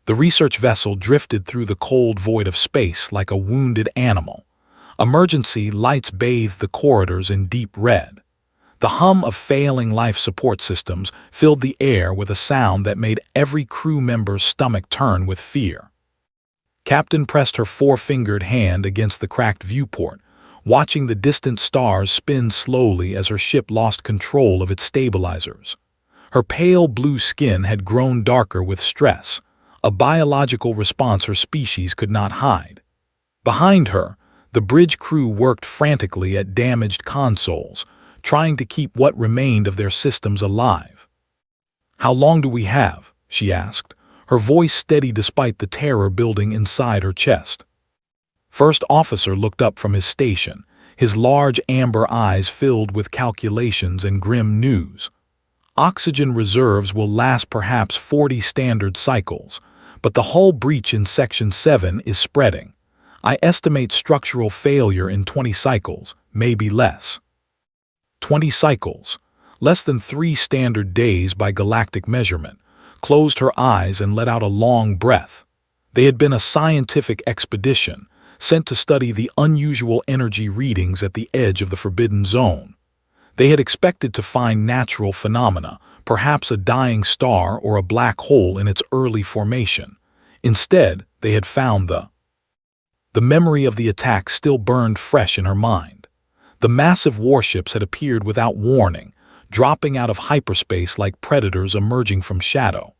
The research vessel drifted through the cold void of space like a wounded animal. Emergency lights bathed the corridors in deep red. The hum of failing life support systems filled the air with a sound that made every crew member's stomach turn with fear. Captain pressed her four-fingered hand against the cracked viewport, watching the distant stars spin slowly as her ship lost control of its stabilizers. Her pale blue skin had grown darker with stress, a biological response her species could not hide. Behind her, the bridge crew worked frantically at damaged consoles, trying to keep what remained of their systems alive. "How long do we have?" she asked, her voice steady despite the terror building inside her chest. First officer looked up from his station, his large amber eyes filled with calculations and grim news. "Oxygen reserves will last perhaps 40 standard cycles, but the hull breach in Section 7 is spreading. I estimate structural failure in 20 cycles, maybe less." 20 cycles, less than 3 standard days by galactic measurement, closed her eyes and let out a long breath. They had been a scientific expedition, sent to study the unusual energy readings at the edge of the Forbidden Zone. They had expected to find natural phenomena, perhaps a dying star or a black hole in its early formation. Instead, they had found the memory of the attack still burned fresh in her mind. The massive warships had appeared without warning, dropping out of hyperspace like predators emerging from shadow.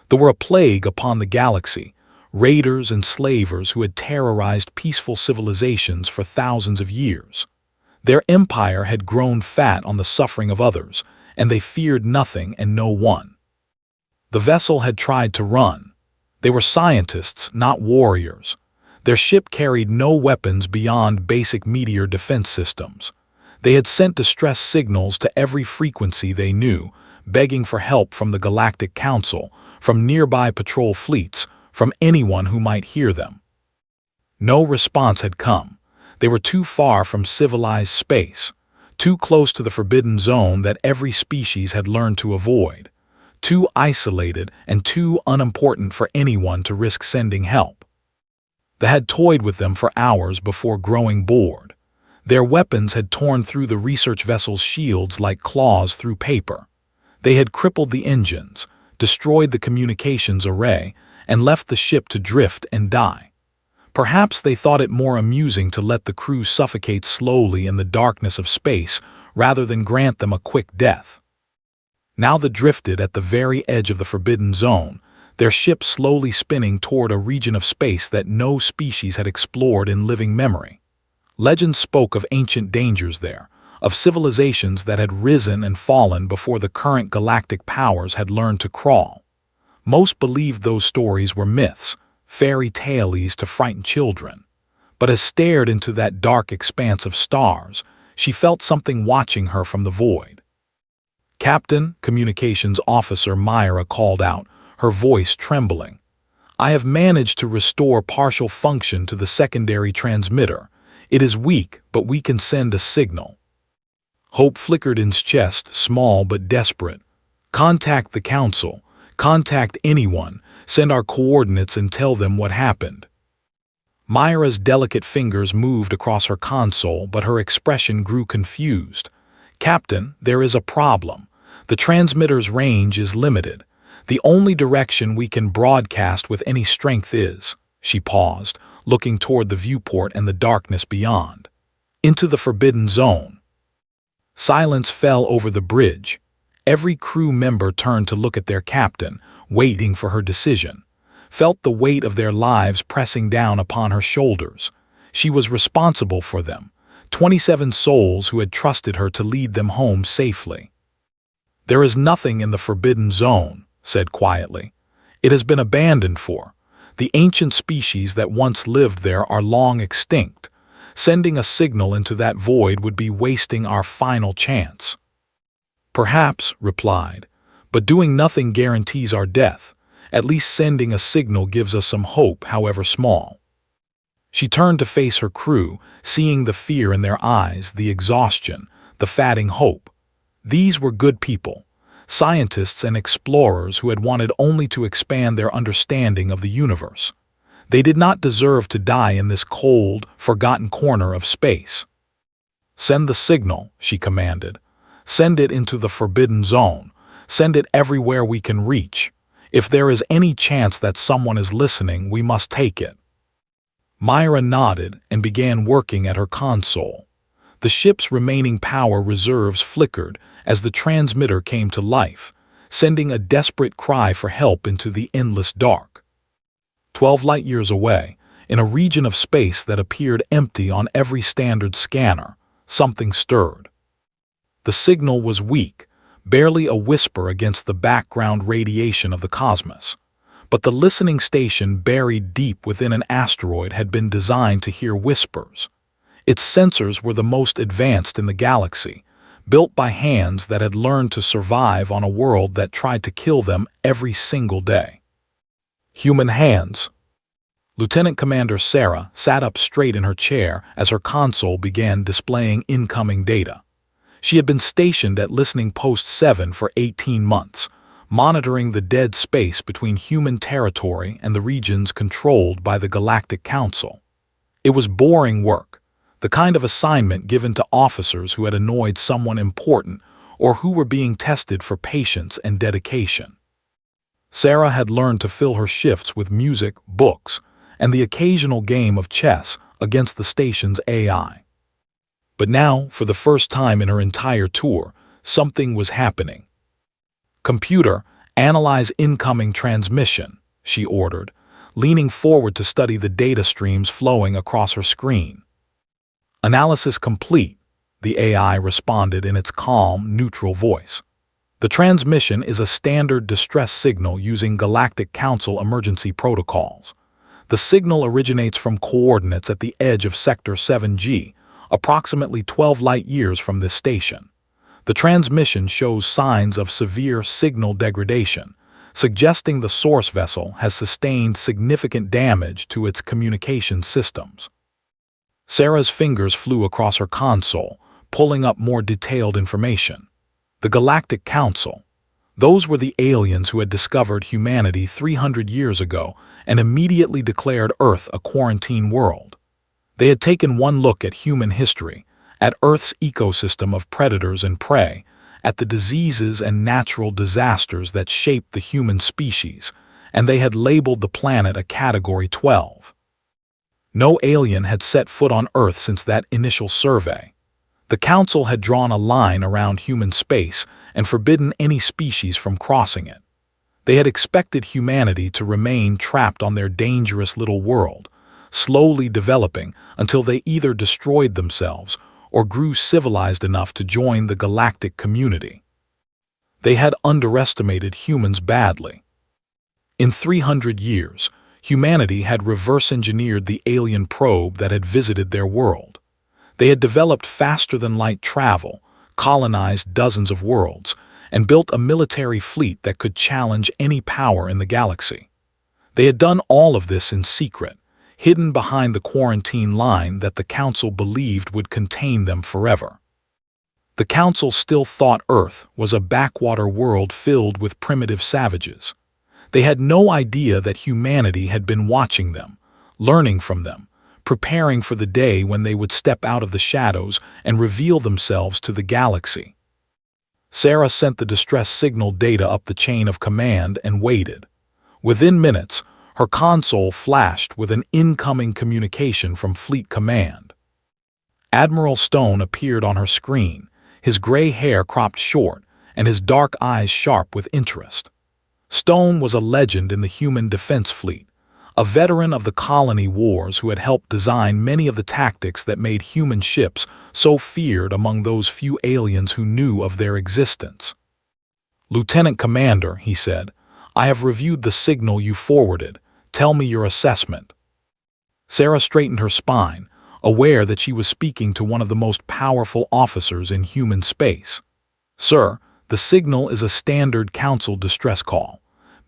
They were a plague upon the galaxy, raiders and slavers who had terrorized peaceful civilizations for thousands of years. Their empire had grown fat on the suffering of others, and they feared nothing and no one. The vessel had tried to run. They were scientists, not warriors. Their ship carried no weapons beyond basic meteor defense systems. They had sent distress signals to every frequency they knew, begging for help from the Galactic Council, from nearby patrol fleets, from anyone who might hear them. No response had come. They were too far from civilized space, too close to the Forbidden Zone that every species had learned to avoid, too isolated and too unimportant for anyone to risk sending help. They had toyed with them for hours before growing bored. Their weapons had torn through the research vessel's shields like claws through paper. They had crippled the engines, destroyed the communications array, and left the ship to drift and die. Perhaps they thought it more amusing to let the crew suffocate slowly in the darkness of space rather than grant them a quick death. Now they drifted at the very edge of the Forbidden Zone, their ship slowly spinning toward a region of space that no species had explored in living memory. Legends spoke of ancient dangers there, of civilizations that had risen and fallen before the current galactic powers had learned to crawl. Most believed those stories were myths, fairy tales to frighten children. But as stared into that dark expanse of stars, she felt something watching her from the void. "Captain," Communications Officer Myra called out, her voice trembling. "I have managed to restore partial function to the secondary transmitter. It is weak, but we can send a signal." Hope flickered in his chest, small but desperate. "Contact the Council. Contact anyone. Send our coordinates and tell them what happened." Myra's delicate fingers moved across her console, but her expression grew confused. "Captain, there is a problem. The transmitter's range is limited. The only direction we can broadcast with any strength is—" She paused, looking toward the viewport and the darkness beyond. "Into the Forbidden Zone." Silence fell over the bridge. Every crew member turned to look at their captain, waiting for her decision, felt the weight of their lives pressing down upon her shoulders. She was responsible for them, 27 souls who had trusted her to lead them home safely. "There is nothing in the Forbidden Zone," said quietly. "It has been abandoned for. The ancient species that once lived there are long extinct. Sending a signal into that void would be wasting our final chance." "Perhaps," replied, "but doing nothing guarantees our death. At least sending a signal gives us some hope, however small." She turned to face her crew, seeing the fear in their eyes, the exhaustion, the fading hope. These were good people. scientists and explorers who had wanted only to expand their understanding of the universe. They did not deserve to die in this cold, forgotten corner of space. "Send the signal," she commanded. "Send it into the forbidden zone. Send it everywhere we can reach. If there is any chance that someone is listening, we must take it." Myra nodded and began working at her console. The ship's remaining power reserves flickered as the transmitter came to life, sending a desperate cry for help into the endless dark. 12 light-years away, in a region of space that appeared empty on every standard scanner, something stirred. The signal was weak, barely a whisper against the background radiation of the cosmos. But the listening station buried deep within an asteroid had been designed to hear whispers. Its sensors were the most advanced in the galaxy, built by hands that had learned to survive on a world that tried to kill them every single day. Human hands. Lieutenant Commander Sarah sat up straight in her chair as her console began displaying incoming data. She had been stationed at Listening Post 7 for 18 months, monitoring the dead space between human territory and the regions controlled by the Galactic Council. It was boring work, the kind of assignment given to officers who had annoyed someone important or who were being tested for patience and dedication. Sarah had learned to fill her shifts with music, books, and the occasional game of chess against the station's AI. But now, for the first time in her entire tour, something was happening. "Computer, analyze incoming transmission," she ordered, leaning forward to study the data streams flowing across her screen. "Analysis complete," the AI responded in its calm, neutral voice. "The transmission is a standard distress signal using Galactic Council emergency protocols. The signal originates from coordinates at the edge of Sector 7G, approximately 12 light-years from this station. The transmission shows signs of severe signal degradation, suggesting the source vessel has sustained significant damage to its communication systems." Sarah's fingers flew across her console, pulling up more detailed information. The Galactic Council. Those were the aliens who had discovered humanity 300 years ago and immediately declared Earth a quarantine world. They had taken one look at human history, at Earth's ecosystem of predators and prey, at the diseases and natural disasters that shaped the human species, and they had labeled the planet a Category 12. No alien had set foot on Earth since that initial survey. The Council had drawn a line around human space and forbidden any species from crossing it. They had expected humanity to remain trapped on their dangerous little world, slowly developing until they either destroyed themselves or grew civilized enough to join the galactic community. They had underestimated humans badly. In 300 years, humanity had reverse-engineered the alien probe that had visited their world. They had developed faster-than-light travel, colonized dozens of worlds, and built a military fleet that could challenge any power in the galaxy. They had done all of this in secret, hidden behind the quarantine line that the Council believed would contain them forever. The Council still thought Earth was a backwater world filled with primitive savages. They had no idea that humanity had been watching them, learning from them, preparing for the day when they would step out of the shadows and reveal themselves to the galaxy. Sarah sent the distress signal data up the chain of command and waited. Within minutes, her console flashed with an incoming communication from Fleet Command. Admiral Stone appeared on her screen, his gray hair cropped short and his dark eyes sharp with interest. Stone was a legend in the human defense fleet, a veteran of the colony wars who had helped design many of the tactics that made human ships so feared among those few aliens who knew of their existence. "Lieutenant Commander," he said, "I have reviewed the signal you forwarded. Tell me your assessment." Sarah straightened her spine, aware that she was speaking to one of the most powerful officers in human space. "Sir, the signal is a standard Council distress call.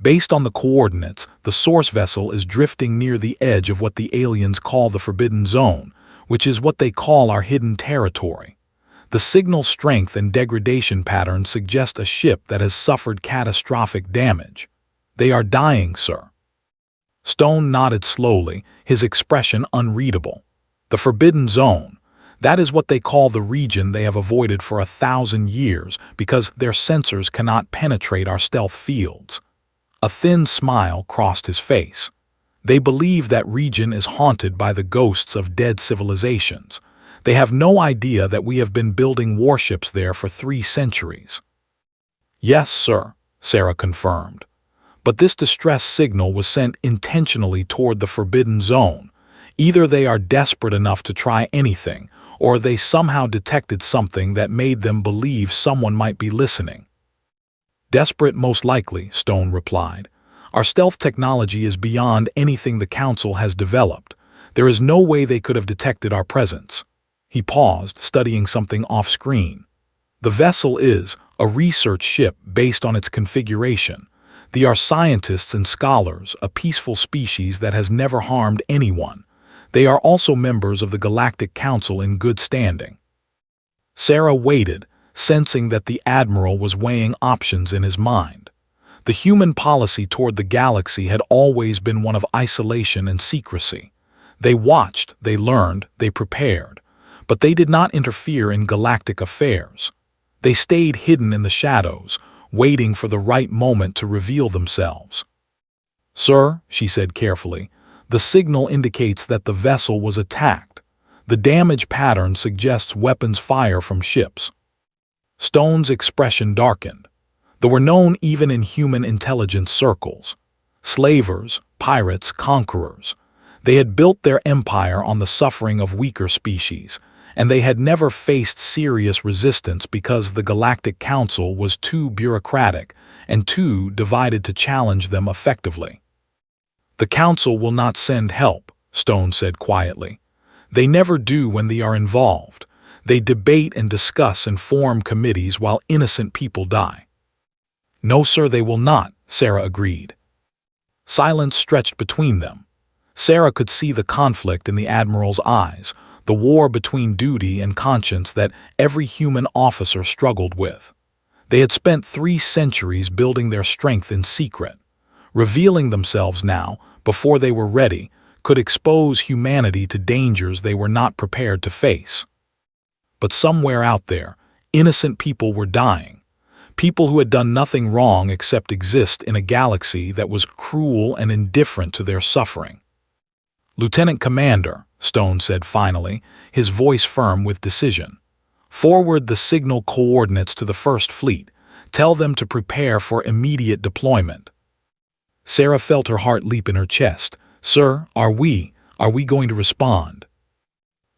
Based on the coordinates, the source vessel is drifting near the edge of what the aliens call the Forbidden Zone, which is what they call our hidden territory. The signal strength and degradation pattern suggest a ship that has suffered catastrophic damage. They are dying, sir. Stone nodded slowly, his expression unreadable. The Forbidden Zone. That is what they call the region they have avoided for 1,000 years because their sensors cannot penetrate our stealth fields. A thin smile crossed his face. They believe that region is haunted by the ghosts of dead civilizations. They have no idea that we have been building warships there for 3 centuries. Yes, sir, Sarah confirmed. But this distress signal was sent intentionally toward the Forbidden Zone. Either they are desperate enough to try anything, or they somehow detected something that made them believe someone might be listening. Desperate most likely, Stone replied. Our stealth technology is beyond anything the Council has developed. There is no way they could have detected our presence. He paused, studying something off-screen. The vessel is a research ship based on its configuration. They are scientists and scholars, a peaceful species that has never harmed anyone. They are also members of the Galactic Council in good standing. Sarah waited, sensing that the Admiral was weighing options in his mind. The human policy toward the galaxy had always been one of isolation and secrecy. They watched, they learned, they prepared. But they did not interfere in galactic affairs. They stayed hidden in the shadows, waiting for the right moment to reveal themselves. Sir, she said carefully, the signal indicates that the vessel was attacked. The damage pattern suggests weapons fire from ships. Stone's expression darkened. They were known even in human intelligence circles. Slavers, pirates, conquerors. They had built their empire on the suffering of weaker species, and they had never faced serious resistance because the Galactic Council was too bureaucratic and too divided to challenge them effectively. The Council will not send help, Stone said quietly. They never do when they are involved. They debate and discuss and form committees while innocent people die. No, sir, they will not, Sarah agreed. Silence stretched between them. Sarah could see the conflict in the Admiral's eyes, the war between duty and conscience that every human officer struggled with. They had spent 3 centuries building their strength in secret. Revealing themselves now, before they were ready, could expose humanity to dangers they were not prepared to face. But somewhere out there, innocent people were dying. People who had done nothing wrong except exist in a galaxy that was cruel and indifferent to their suffering. Lieutenant Commander, Stone said finally, his voice firm with decision. Forward the signal coordinates to the First Fleet. Tell them to prepare for immediate deployment. Sarah felt her heart leap in her chest. Sir, are we going to respond?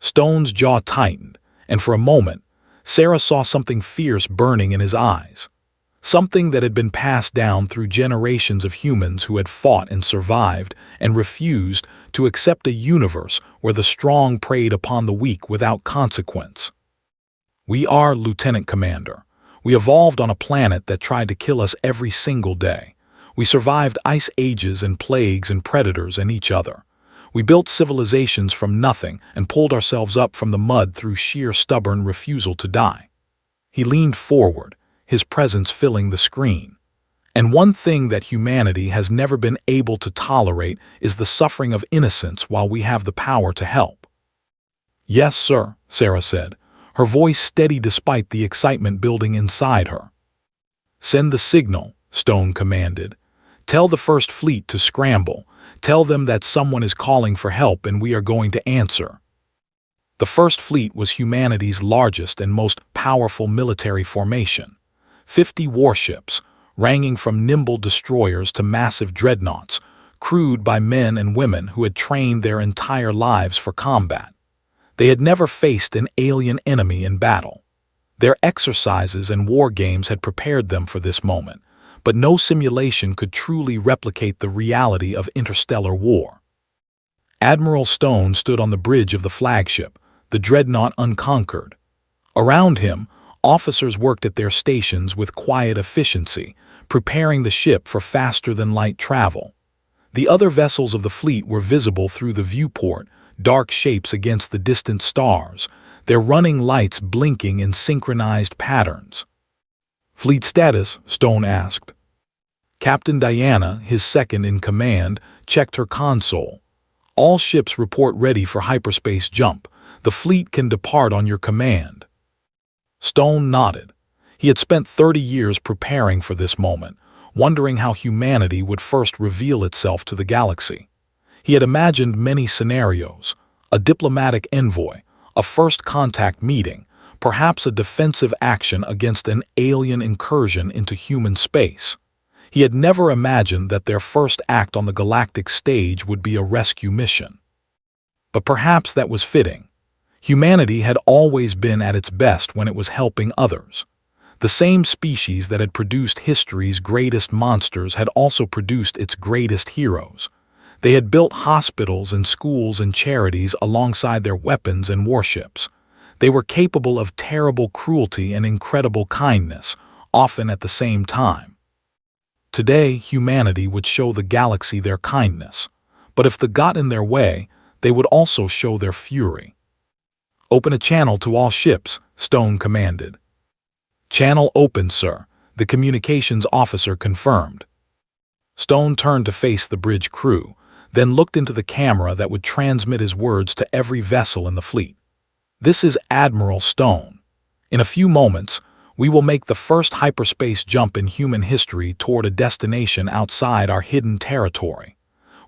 Stone's jaw tightened, and for a moment, Sarah saw something fierce burning in his eyes. Something that had been passed down through generations of humans who had fought and survived and refused to accept a universe where the strong preyed upon the weak without consequence. We are, Lieutenant Commander. We evolved on a planet that tried to kill us every single day. We survived ice ages and plagues and predators and each other. We built civilizations from nothing and pulled ourselves up from the mud through sheer stubborn refusal to die. He leaned forward, his presence filling the screen. And one thing that humanity has never been able to tolerate is the suffering of innocents while we have the power to help. Yes, sir, Sarah said, her voice steady despite the excitement building inside her. Send the signal, Stone commanded. Tell the First Fleet to scramble. Tell them that someone is calling for help and we are going to answer. The First Fleet was humanity's largest and most powerful military formation. 50 warships, ranging from nimble destroyers to massive dreadnoughts, crewed by men and women who had trained their entire lives for combat. They had never faced an alien enemy in battle. Their exercises and war games had prepared them for this moment, but no simulation could truly replicate the reality of interstellar war. Admiral Stone stood on the bridge of the flagship, the dreadnought unconquered. Around him, officers worked at their stations with quiet efficiency, preparing the ship for faster-than-light travel. The other vessels of the fleet were visible through the viewport, dark shapes against the distant stars. their running lights blinking in synchronized patterns. "Fleet status?" Stone asked. Captain Diana, his second-in-command, checked her console. "All ships report ready for hyperspace jump. The fleet can depart on your command." Stone nodded. He had spent 30 years preparing for this moment, wondering how humanity would first reveal itself to the galaxy. He had imagined many scenarios: a diplomatic envoy, a first contact meeting, perhaps a defensive action against an alien incursion into human space. He had never imagined that their first act on the galactic stage would be a rescue mission. But perhaps that was fitting. Humanity had always been at its best when it was helping others. The same species that had produced history's greatest monsters had also produced its greatest heroes. They had built hospitals and schools and charities alongside their weapons and warships. They were capable of terrible cruelty and incredible kindness, often at the same time. Today, humanity would show the galaxy their kindness, but if they got in their way, they would also show their fury. "Open a channel to all ships," Stone commanded. "Channel open, sir," the communications officer confirmed. Stone turned to face the bridge crew, then looked into the camera that would transmit his words to every vessel in the fleet. "This is Admiral Stone. In a few moments, we will make the first hyperspace jump in human history toward a destination outside our hidden territory.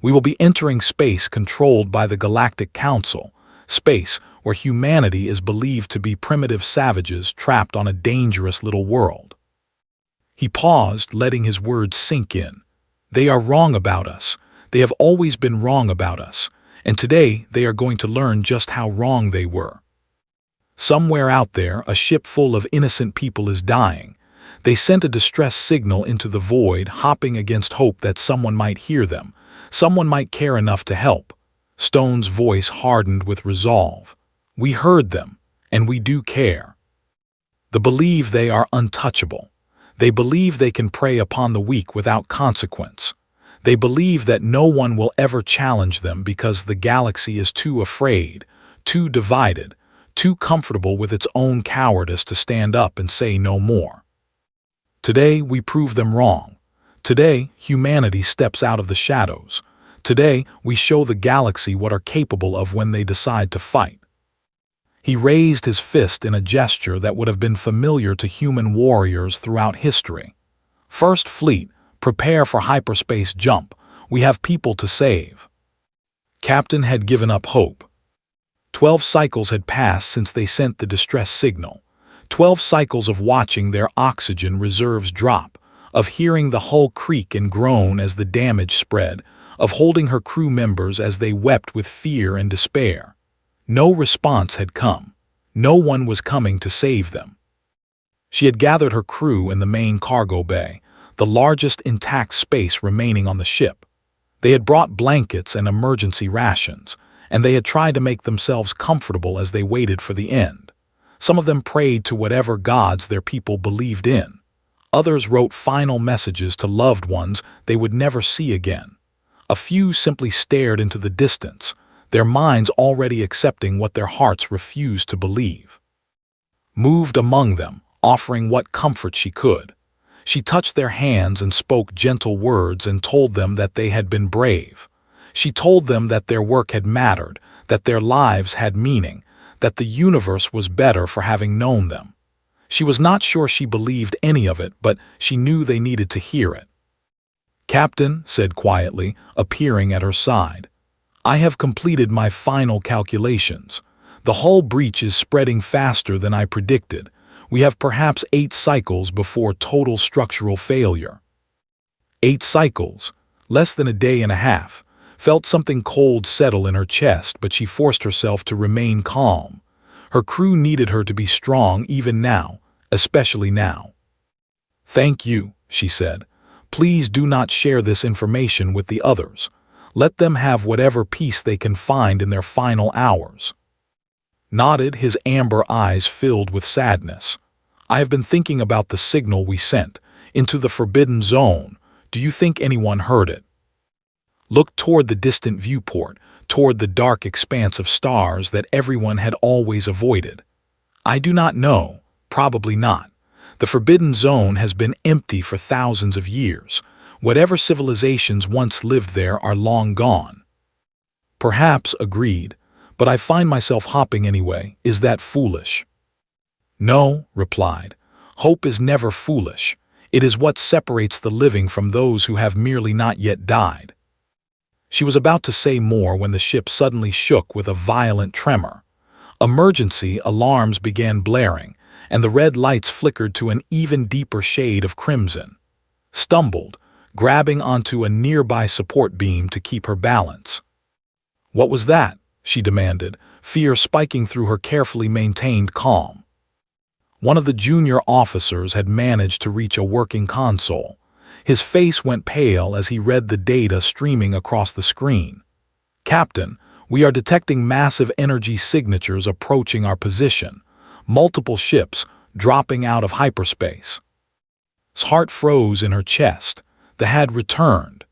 We will be entering space controlled by the Galactic Council, space where humanity is believed to be primitive savages trapped on a dangerous little world." He paused, letting his words sink in. "They are wrong about us. They have always been wrong about us, and today they are going to learn just how wrong they were. Somewhere out there, a ship full of innocent people is dying. They sent a distress signal into the void, hopping against hope that someone might hear them, someone might care enough to help." Stone's voice hardened with resolve. "We heard them, and we do care. They believe they are untouchable. They believe they can prey upon the weak without consequence. They believe that no one will ever challenge them because the galaxy is too afraid, too divided, too comfortable with its own cowardice to stand up and say no more. Today, we prove them wrong. Today, humanity steps out of the shadows. Today, we show the galaxy what are capable of when they decide to fight." He raised his fist in a gesture that would have been familiar to human warriors throughout history. "First Fleet, prepare for hyperspace jump. We have people to save." Captain had given up hope. 12 cycles had passed since they sent the distress signal. 12 cycles of watching their oxygen reserves drop, of hearing the hull creak and groan as the damage spread, of holding her crew members as they wept with fear and despair. No response had come. No one was coming to save them. She had gathered her crew in the main cargo bay, the largest intact space remaining on the ship. They had brought blankets and emergency rations, and they had tried to make themselves comfortable as they waited for the end. Some of them prayed to whatever gods their people believed in. Others wrote final messages to loved ones they would never see again. A few simply stared into the distance, their minds already accepting what their hearts refused to believe. Moved among them, offering what comfort she could. She touched their hands and spoke gentle words and told them that they had been brave. She told them that their work had mattered, that their lives had meaning, that the universe was better for having known them. She was not sure she believed any of it, but she knew they needed to hear it. "Captain," said quietly, appearing at her side, "I have completed my final calculations. The hull breach is spreading faster than I predicted. We have perhaps 8 cycles before total structural failure." 8 cycles, less than a day and a half. Felt something cold settle in her chest, but she forced herself to remain calm. Her crew needed her to be strong even now, especially now. "Thank you," she said. "Please do not share this information with the others. Let them have whatever peace they can find in their final hours." Nodded, his amber eyes filled with sadness. "I have been thinking about the signal we sent, into the forbidden zone. Do you think anyone heard it?" Looked toward the distant viewport, toward the dark expanse of stars that everyone had always avoided. I do not know. Probably not. The Forbidden Zone has been empty for thousands of years. Whatever civilizations once lived there are long gone. Perhaps, agreed, but I find myself hopping anyway. Is that foolish? No, replied. Hope is never foolish. It is what separates the living from those who have merely not yet died. She was about to say more when the ship suddenly shook with a violent tremor. Emergency alarms began blaring, and the red lights flickered to an even deeper shade of crimson. Stumbled, grabbing onto a nearby support beam to keep her balance. What was that? She demanded, fear spiking through her carefully maintained calm. One of the junior officers had managed to reach a working console. His face went pale as he read the data streaming across the screen. Captain, we are detecting massive energy signatures approaching our position. Multiple ships dropping out of hyperspace. His heart froze in her chest. They had returned.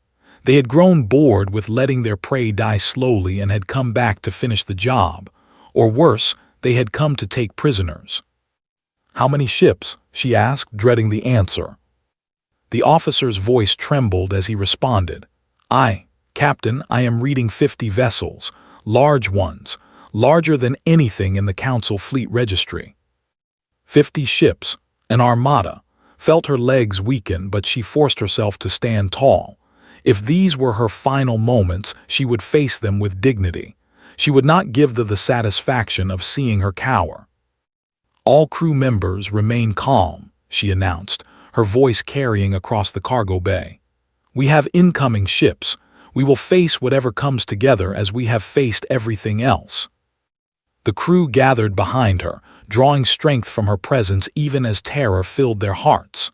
They had grown bored with letting their prey die slowly and had come back to finish the job. Or worse, they had come to take prisoners. How many ships? She asked, dreading the answer. The officer's voice trembled as he responded. Captain, I am reading 50 vessels, large ones, larger than anything in the Council Fleet Registry. 50 ships, an armada. Felt her legs weaken, but she forced herself to stand tall. If these were her final moments, she would face them with dignity. She would not give them the satisfaction of seeing her cower. All crew members remain calm, she announced, her voice carrying across the cargo bay. We have incoming ships. We will face whatever comes together as we have faced everything else. The crew gathered behind her, drawing strength from her presence even as terror filled their hearts.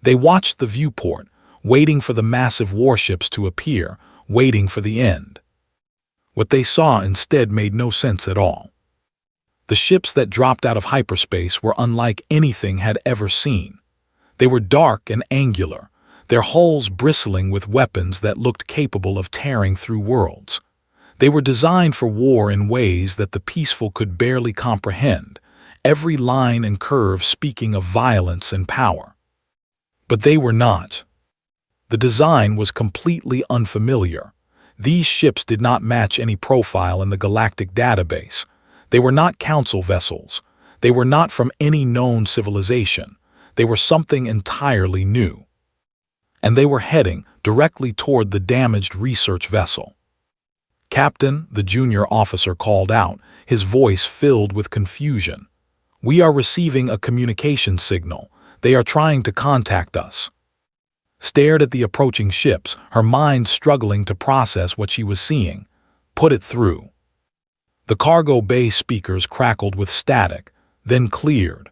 They watched the viewport, waiting for the massive warships to appear, waiting for the end. What they saw instead made no sense at all. The ships that dropped out of hyperspace were unlike anything had ever seen. They were dark and angular, their hulls bristling with weapons that looked capable of tearing through worlds. They were designed for war in ways that the peaceful could barely comprehend, every line and curve speaking of violence and power. But they were not. The design was completely unfamiliar. These ships did not match any profile in the galactic database. They were not council vessels. They were not from any known civilization. They were something entirely new. And they were heading directly toward the damaged research vessel. Captain, the junior officer called out, his voice filled with confusion. We are receiving a communication signal. They are trying to contact us. Stared at the approaching ships, her mind struggling to process what she was seeing. Put it through. The cargo bay speakers crackled with static, then cleared.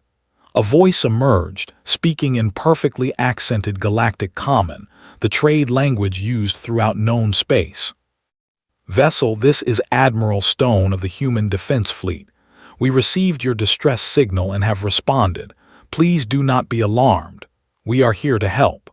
A voice emerged, speaking in perfectly accented galactic common, the trade language used throughout known space. Vessel, this is Admiral Stone of the Human Defense Fleet. We received your distress signal and have responded. Please do not be alarmed. We are here to help.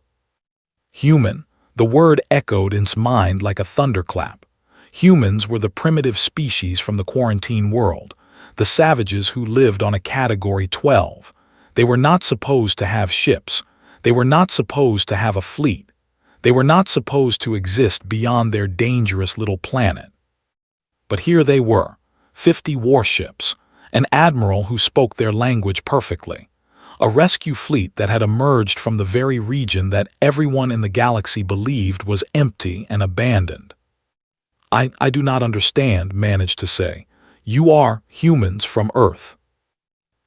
Human, the word echoed in his mind like a thunderclap. Humans were the primitive species from the quarantine world, the savages who lived on a Category 12. They were not supposed to have ships. They were not supposed to have a fleet. They were not supposed to exist beyond their dangerous little planet. But here they were, 50 warships, an admiral who spoke their language perfectly, a rescue fleet that had emerged from the very region that everyone in the galaxy believed was empty and abandoned. I do not understand, managed to say. You are humans from Earth.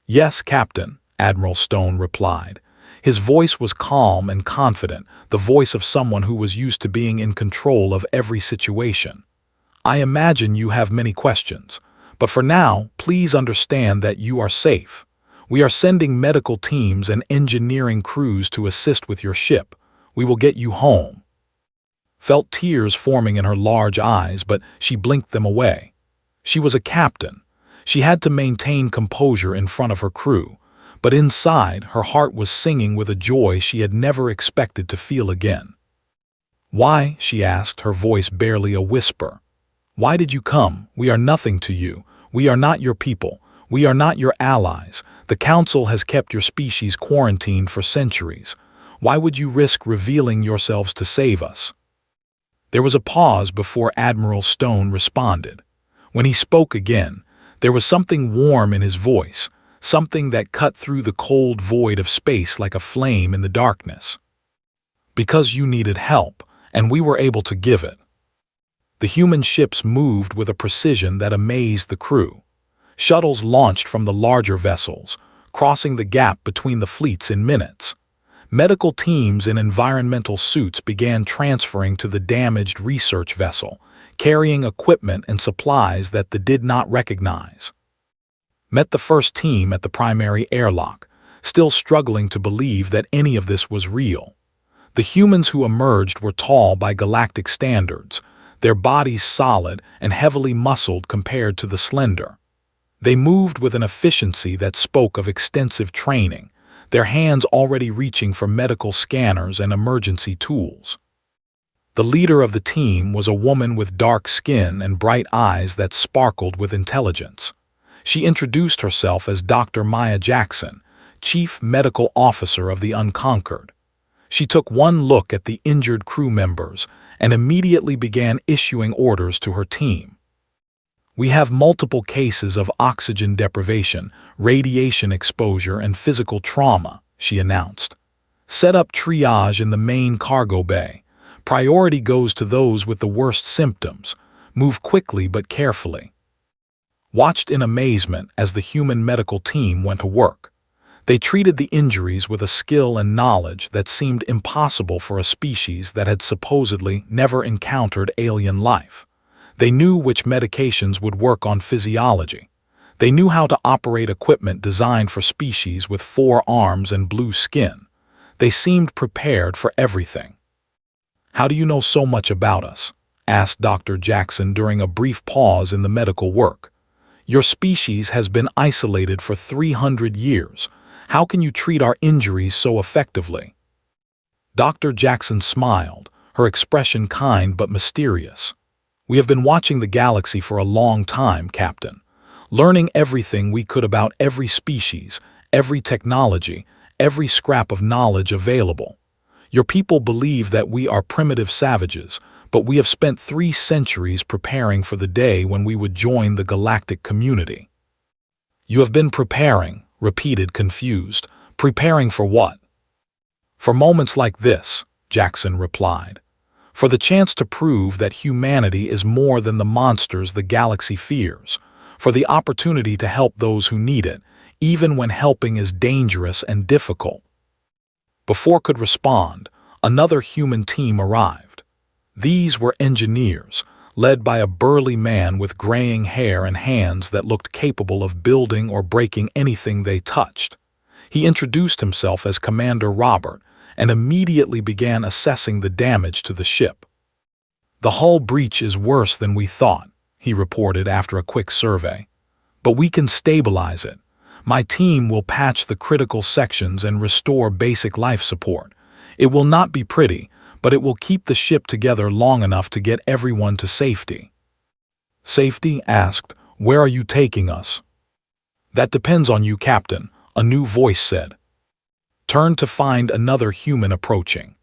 Yes, Captain, Admiral Stone replied. His voice was calm and confident, the voice of someone who was used to being in control of every situation. I imagine you have many questions, but for now, please understand that you are safe. We are sending medical teams and engineering crews to assist with your ship. We will get you home. Felt tears forming in her large eyes, but she blinked them away. She was a captain. She had to maintain composure in front of her crew, but inside, her heart was singing with a joy she had never expected to feel again. Why? She asked, her voice barely a whisper. Why did you come? We are nothing to you. We are not your people. We are not your allies. The Council has kept your species quarantined for centuries. Why would you risk revealing yourselves to save us?" There was a pause before Admiral Stone responded. When he spoke again, there was something warm in his voice, something that cut through the cold void of space like a flame in the darkness. "Because you needed help, and we were able to give it." The human ships moved with a precision that amazed the crew. Shuttles launched from the larger vessels, crossing the gap between the fleets in minutes. Medical teams in environmental suits began transferring to the damaged research vessel, carrying equipment and supplies that they did not recognize. Met the first team at the primary airlock, still struggling to believe that any of this was real. The humans who emerged were tall by galactic standards, their bodies solid and heavily muscled compared to the slender. They moved with an efficiency that spoke of extensive training, their hands already reaching for medical scanners and emergency tools. The leader of the team was a woman with dark skin and bright eyes that sparkled with intelligence. She introduced herself as Dr. Maya Jackson, Chief Medical Officer of the Unconquered. She took one look at the injured crew members and immediately began issuing orders to her team. "We have multiple cases of oxygen deprivation, radiation exposure, and physical trauma," she announced. "Set up triage in the main cargo bay. Priority goes to those with the worst symptoms. Move quickly but carefully." Watched in amazement as the human medical team went to work. They treated the injuries with a skill and knowledge that seemed impossible for a species that had supposedly never encountered alien life. They knew which medications would work on physiology. They knew how to operate equipment designed for species with 4 arms and blue skin. They seemed prepared for everything. "How do you know so much about us?" asked Dr. Jackson during a brief pause in the medical work. "Your species has been isolated for 300 years. How can you treat our injuries so effectively?" Dr. Jackson smiled, her expression kind but mysterious. "We have been watching the galaxy for a long time, Captain, learning everything we could about every species, every technology, every scrap of knowledge available. Your people believe that we are primitive savages, but we have spent 3 centuries preparing for the day when we would join the galactic community." "You have been preparing," repeated confused. "Preparing for what?" "For moments like this," Jackson replied. "For the chance to prove that humanity is more than the monsters the galaxy fears. For the opportunity to help those who need it, even when helping is dangerous and difficult." Before could respond, another human team arrived. These were engineers, led by a burly man with graying hair and hands that looked capable of building or breaking anything they touched. He introduced himself as Commander Robert and immediately began assessing the damage to the ship. "The hull breach is worse than we thought," he reported after a quick survey. "But we can stabilize it. My team will patch the critical sections and restore basic life support. It will not be pretty, but it will keep the ship together long enough to get everyone to safety." Safety asked, "Where are you taking us?" "That depends on you, Captain," a new voice said. Turned to find another human approaching.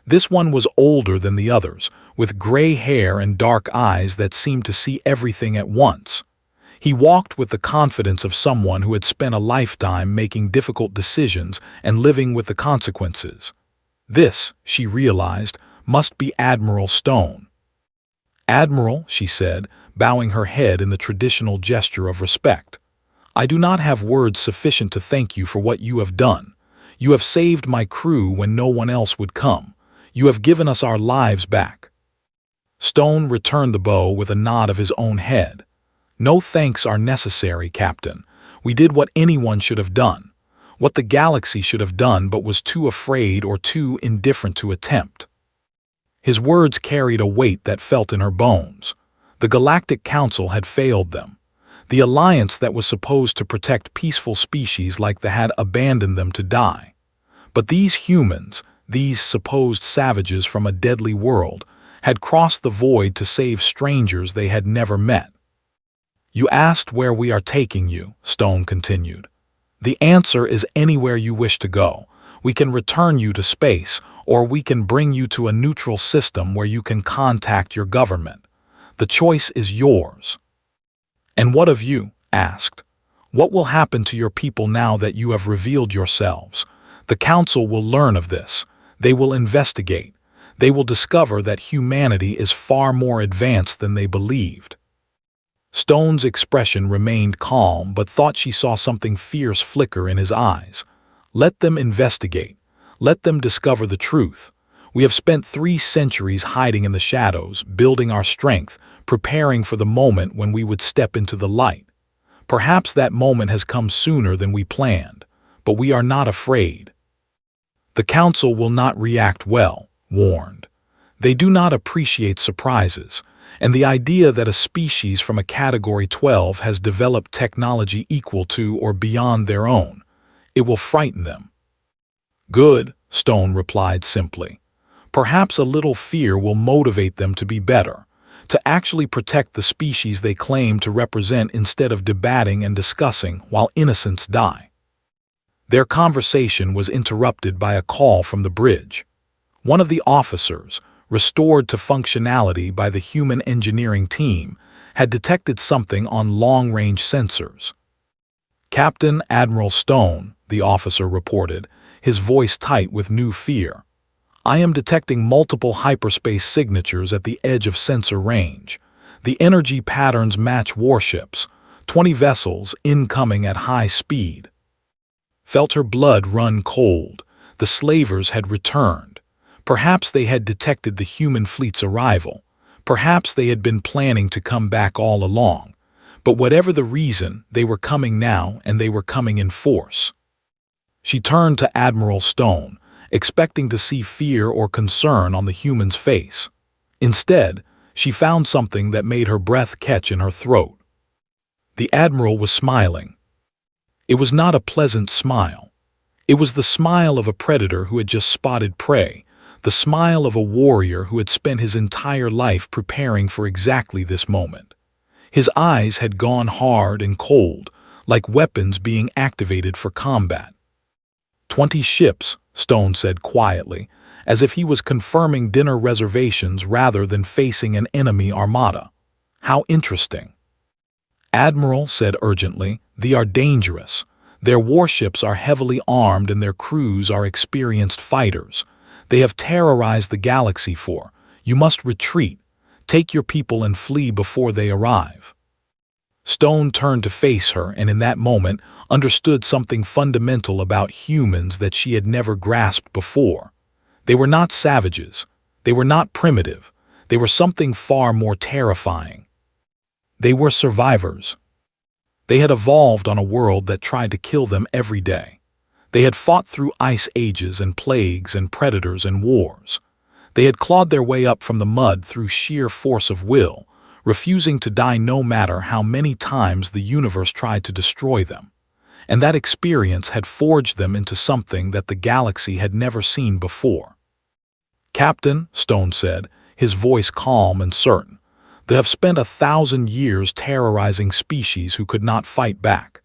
This one was older than the others, with gray hair and dark eyes that seemed to see everything at once. He walked with the confidence of someone who had spent a lifetime making difficult decisions and living with the consequences. This, she realized, must be Admiral Stone. "Admiral," she said, bowing her head in the traditional gesture of respect. "I do not have words sufficient to thank you for what you have done. You have saved my crew when no one else would come. You have given us our lives back." Stone returned the bow with a nod of his own head. "No thanks are necessary, Captain. We did what anyone should have done. What the galaxy should have done but was too afraid or too indifferent to attempt." His words carried a weight that felt in her bones. The Galactic Council had failed them. The alliance that was supposed to protect peaceful species like they had abandoned them to die. But these humans, these supposed savages from a deadly world, had crossed the void to save strangers they had never met. "You asked where we are taking you," Stone continued. The answer is anywhere you wish to go. We can return you to space, or we can bring you to a neutral system where you can contact your government. The choice is yours." "And what of you?" asked. "What will happen to your people now that you have revealed yourselves? The Council will learn of this. They will investigate. They will discover that humanity is far more advanced than they believed." Stone's expression remained calm, but thought she saw something fierce flicker in his eyes. "Let them investigate. Let them discover the truth. We have spent 3 centuries hiding in the shadows, building our strength, preparing for the moment when we would step into the light. Perhaps that moment has come sooner than we planned, but we are not afraid." "The Council will not react well," warned. "They do not appreciate surprises, and the idea that a species from a Category 12 has developed technology equal to or beyond their own, it will frighten them." "Good," Stone replied simply. "Perhaps a little fear will motivate them to be better, to actually protect the species they claim to represent instead of debating and discussing while innocents die." Their conversation was interrupted by a call from the bridge. One of the officers, restored to functionality by the human engineering team, had detected something on long-range sensors. "Captain Admiral Stone," the officer reported, his voice tight with new fear. "I am detecting multiple hyperspace signatures at the edge of sensor range. The energy patterns match warships, 20 vessels incoming at high speed." Felt her blood run cold. The slavers had returned. Perhaps they had detected the human fleet's arrival. Perhaps they had been planning to come back all along. But whatever the reason, they were coming now, and they were coming in force. She turned to Admiral Stone, expecting to see fear or concern on the human's face. Instead, she found something that made her breath catch in her throat. The Admiral was smiling. It was not a pleasant smile. It was the smile of a predator who had just spotted prey, the smile of a warrior who had spent his entire life preparing for exactly this moment. His eyes had gone hard and cold, like weapons being activated for combat. 20 ships, Stone said quietly, as if he was confirming dinner reservations rather than facing an enemy armada. "How interesting." "Admiral," said urgently, "they are dangerous. Their warships are heavily armed and their crews are experienced fighters. They have terrorized the galaxy for. You must retreat. Take your people and flee before they arrive." Stone turned to face her and in that moment understood something fundamental about humans that she had never grasped before. They were not savages. They were not primitive. They were something far more terrifying. They were survivors. They had evolved on a world that tried to kill them every day. They had fought through ice ages and plagues and predators and wars. They had clawed their way up from the mud through sheer force of will, refusing to die no matter how many times the universe tried to destroy them. And that experience had forged them into something that the galaxy had never seen before. "Captain," Stone said, his voice calm and certain, "they have spent 1,000 years terrorizing species who could not fight back.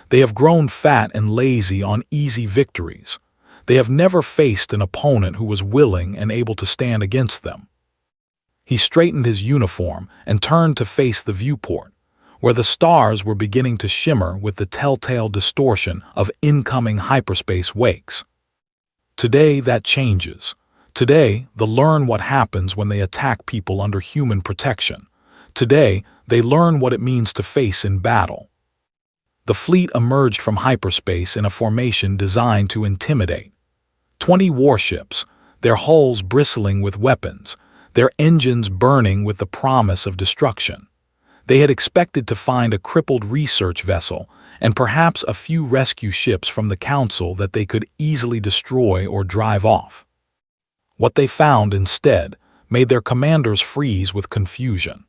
They have grown fat and lazy on easy victories. They have never faced an opponent who was willing and able to stand against them." He straightened his uniform and turned to face the viewport, where the stars were beginning to shimmer with the telltale distortion of incoming hyperspace wakes. "Today that changes. Today they'll learn what happens when they attack people under human protection. Today they learn what it means to face in battle." The fleet emerged from hyperspace in a formation designed to intimidate. 20 warships, their hulls bristling with weapons, their engines burning with the promise of destruction. They had expected to find a crippled research vessel and perhaps a few rescue ships from the Council that they could easily destroy or drive off. What they found instead made their commanders freeze with confusion.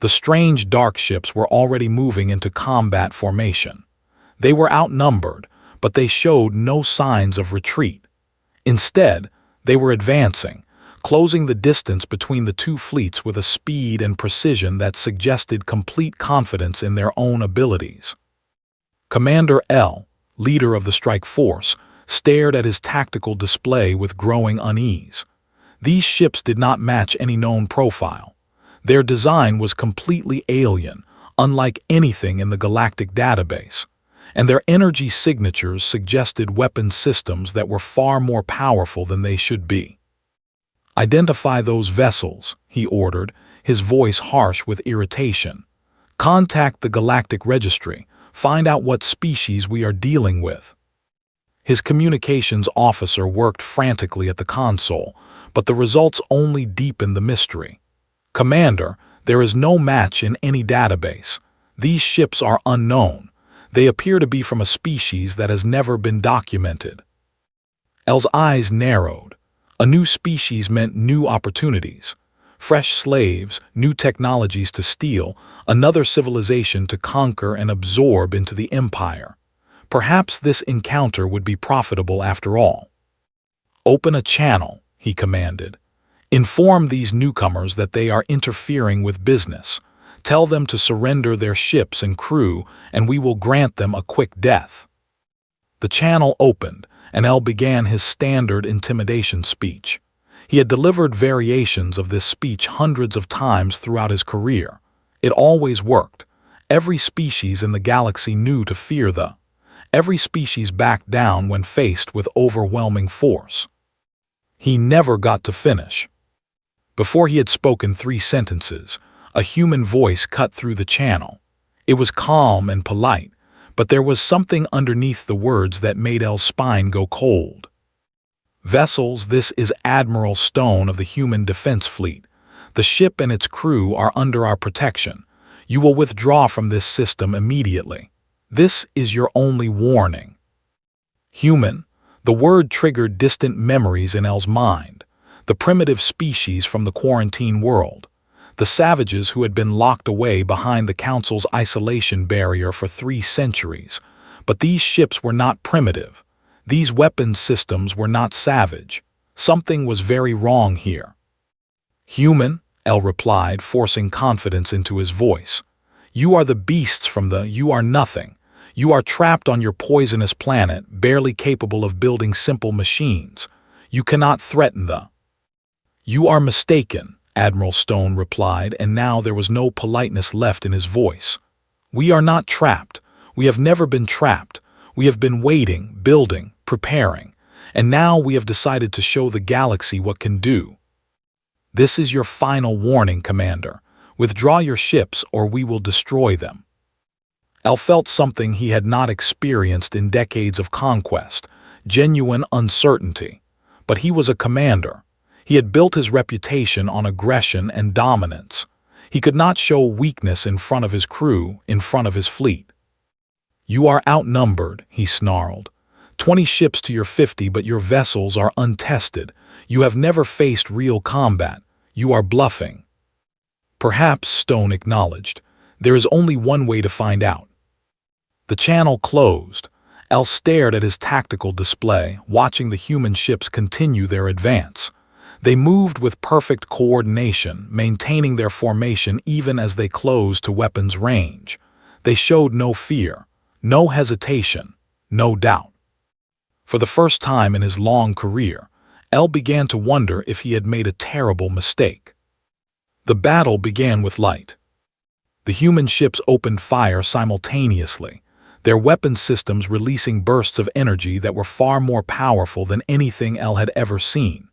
The strange dark ships were already moving into combat formation. They were outnumbered, but they showed no signs of retreat. Instead, they were advancing, closing the distance between the two fleets with a speed and precision that suggested complete confidence in their own abilities. "Commander L," leader of the strike force, stared at his tactical display with growing unease. These ships did not match any known profile. Their design was completely alien, unlike anything in the galactic database, and their energy signatures suggested weapon systems that were far more powerful than they should be. "Identify those vessels," he ordered, his voice harsh with irritation. "Contact the Galactic Registry. Find out what species we are dealing with." His communications officer worked frantically at the console, but the results only deepened the mystery. "Commander, there is no match in any database. These ships are unknown. They appear to be from a species that has never been documented." El's eyes narrowed. A new species meant new opportunities. Fresh slaves, new technologies to steal, another civilization to conquer and absorb into the empire. Perhaps this encounter would be profitable after all. "Open a channel," he commanded. "Inform these newcomers that they are interfering with business. Tell them to surrender their ships and crew, and we will grant them a quick death." The channel opened, and El began his standard intimidation speech. He had delivered variations of this speech hundreds of times throughout his career. It always worked. Every species in the galaxy knew to fear every species backed down when faced with overwhelming force. He never got to finish. Before he had spoken 3 sentences, a human voice cut through the channel. It was calm and polite, but there was something underneath the words that made El's spine go cold. "Vessels, this is Admiral Stone of the Human Defense Fleet. The ship and its crew are under our protection. You will withdraw from this system immediately. This is your only warning." Human. The word triggered distant memories in El's mind. The primitive species from the quarantine world. The savages who had been locked away behind the Council's isolation barrier for 3 centuries. But these ships were not primitive. These weapons systems were not savage. Something was very wrong here. "Human," El replied, forcing confidence into his voice. "You are the beasts from you are nothing. You are trapped on your poisonous planet, barely capable of building simple machines. You cannot threaten You are mistaken," Admiral Stone replied, and now there was no politeness left in his voice. "We are not trapped. We have never been trapped. We have been waiting, building, preparing, and now we have decided to show the galaxy what can do. This is your final warning, Commander. Withdraw your ships or we will destroy them." El felt something he had not experienced in decades of conquest, genuine uncertainty. But he was a commander. He had built his reputation on aggression and dominance. He could not show weakness in front of his crew, in front of his fleet. "You are outnumbered," he snarled. 20 ships to your 50, but your vessels are untested. You have never faced real combat. You are bluffing." "Perhaps," Stone acknowledged. "There is only one way to find out." The channel closed. El stared at his tactical display, watching the human ships continue their advance. They moved with perfect coordination, maintaining their formation even as they closed to weapons range. They showed no fear, no hesitation, no doubt. For the first time in his long career, El began to wonder if he had made a terrible mistake. The battle began with light. The human ships opened fire simultaneously, their weapon systems releasing bursts of energy that were far more powerful than anything El had ever seen.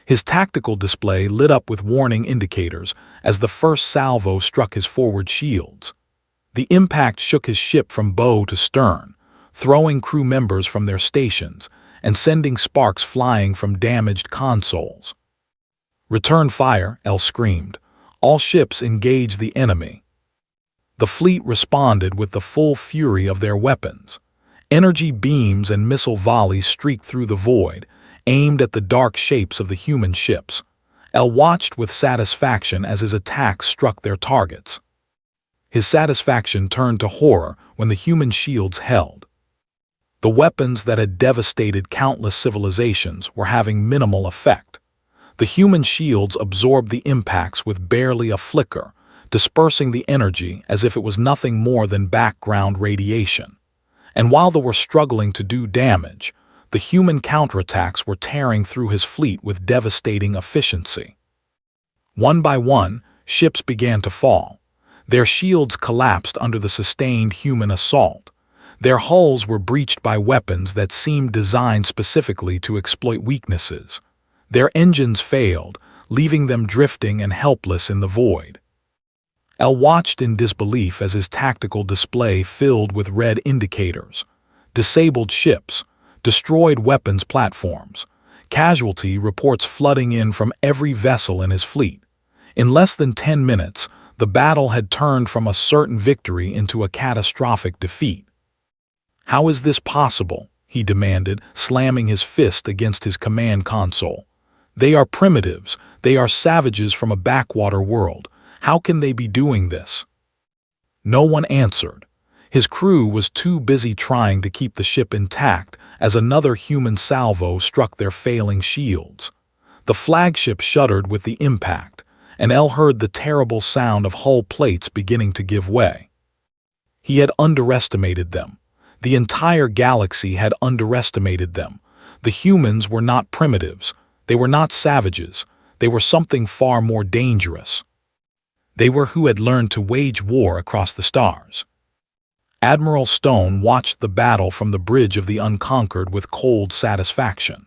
His tactical display lit up with warning indicators as the first salvo struck his forward shields. The impact shook his ship from bow to stern, throwing crew members from their stations and sending sparks flying from damaged consoles. "Return fire," El screamed. "All ships engage the enemy." The fleet responded with the full fury of their weapons. Energy beams and missile volleys streaked through the void, aimed at the dark shapes of the human ships. El watched with satisfaction as his attacks struck their targets. His satisfaction turned to horror when the human shields held. The weapons that had devastated countless civilizations were having minimal effect. The human shields absorbed the impacts with barely a flicker, dispersing the energy as if it was nothing more than background radiation. And while they were struggling to do damage, the human counterattacks were tearing through his fleet with devastating efficiency. One by one, ships began to fall. Their shields collapsed under the sustained human assault. Their hulls were breached by weapons that seemed designed specifically to exploit weaknesses. Their engines failed, leaving them drifting and helpless in the void. El watched in disbelief as his tactical display filled with red indicators. Disabled ships, destroyed weapons platforms, casualty reports flooding in from every vessel in his fleet. In less than 10 minutes, the battle had turned from a certain victory into a catastrophic defeat. "How is this possible?" he demanded, slamming his fist against his command console. "They are primitives. They are savages from a backwater world. How can they be doing this?" No one answered. His crew was too busy trying to keep the ship intact as another human salvo struck their failing shields. The flagship shuddered with the impact, and El heard the terrible sound of hull plates beginning to give way. He had underestimated them. The entire galaxy had underestimated them. The humans were not primitives. They were not savages. They were something far more dangerous. They were who had learned to wage war across the stars. Admiral Stone watched the battle from the bridge of the Unconquered with cold satisfaction.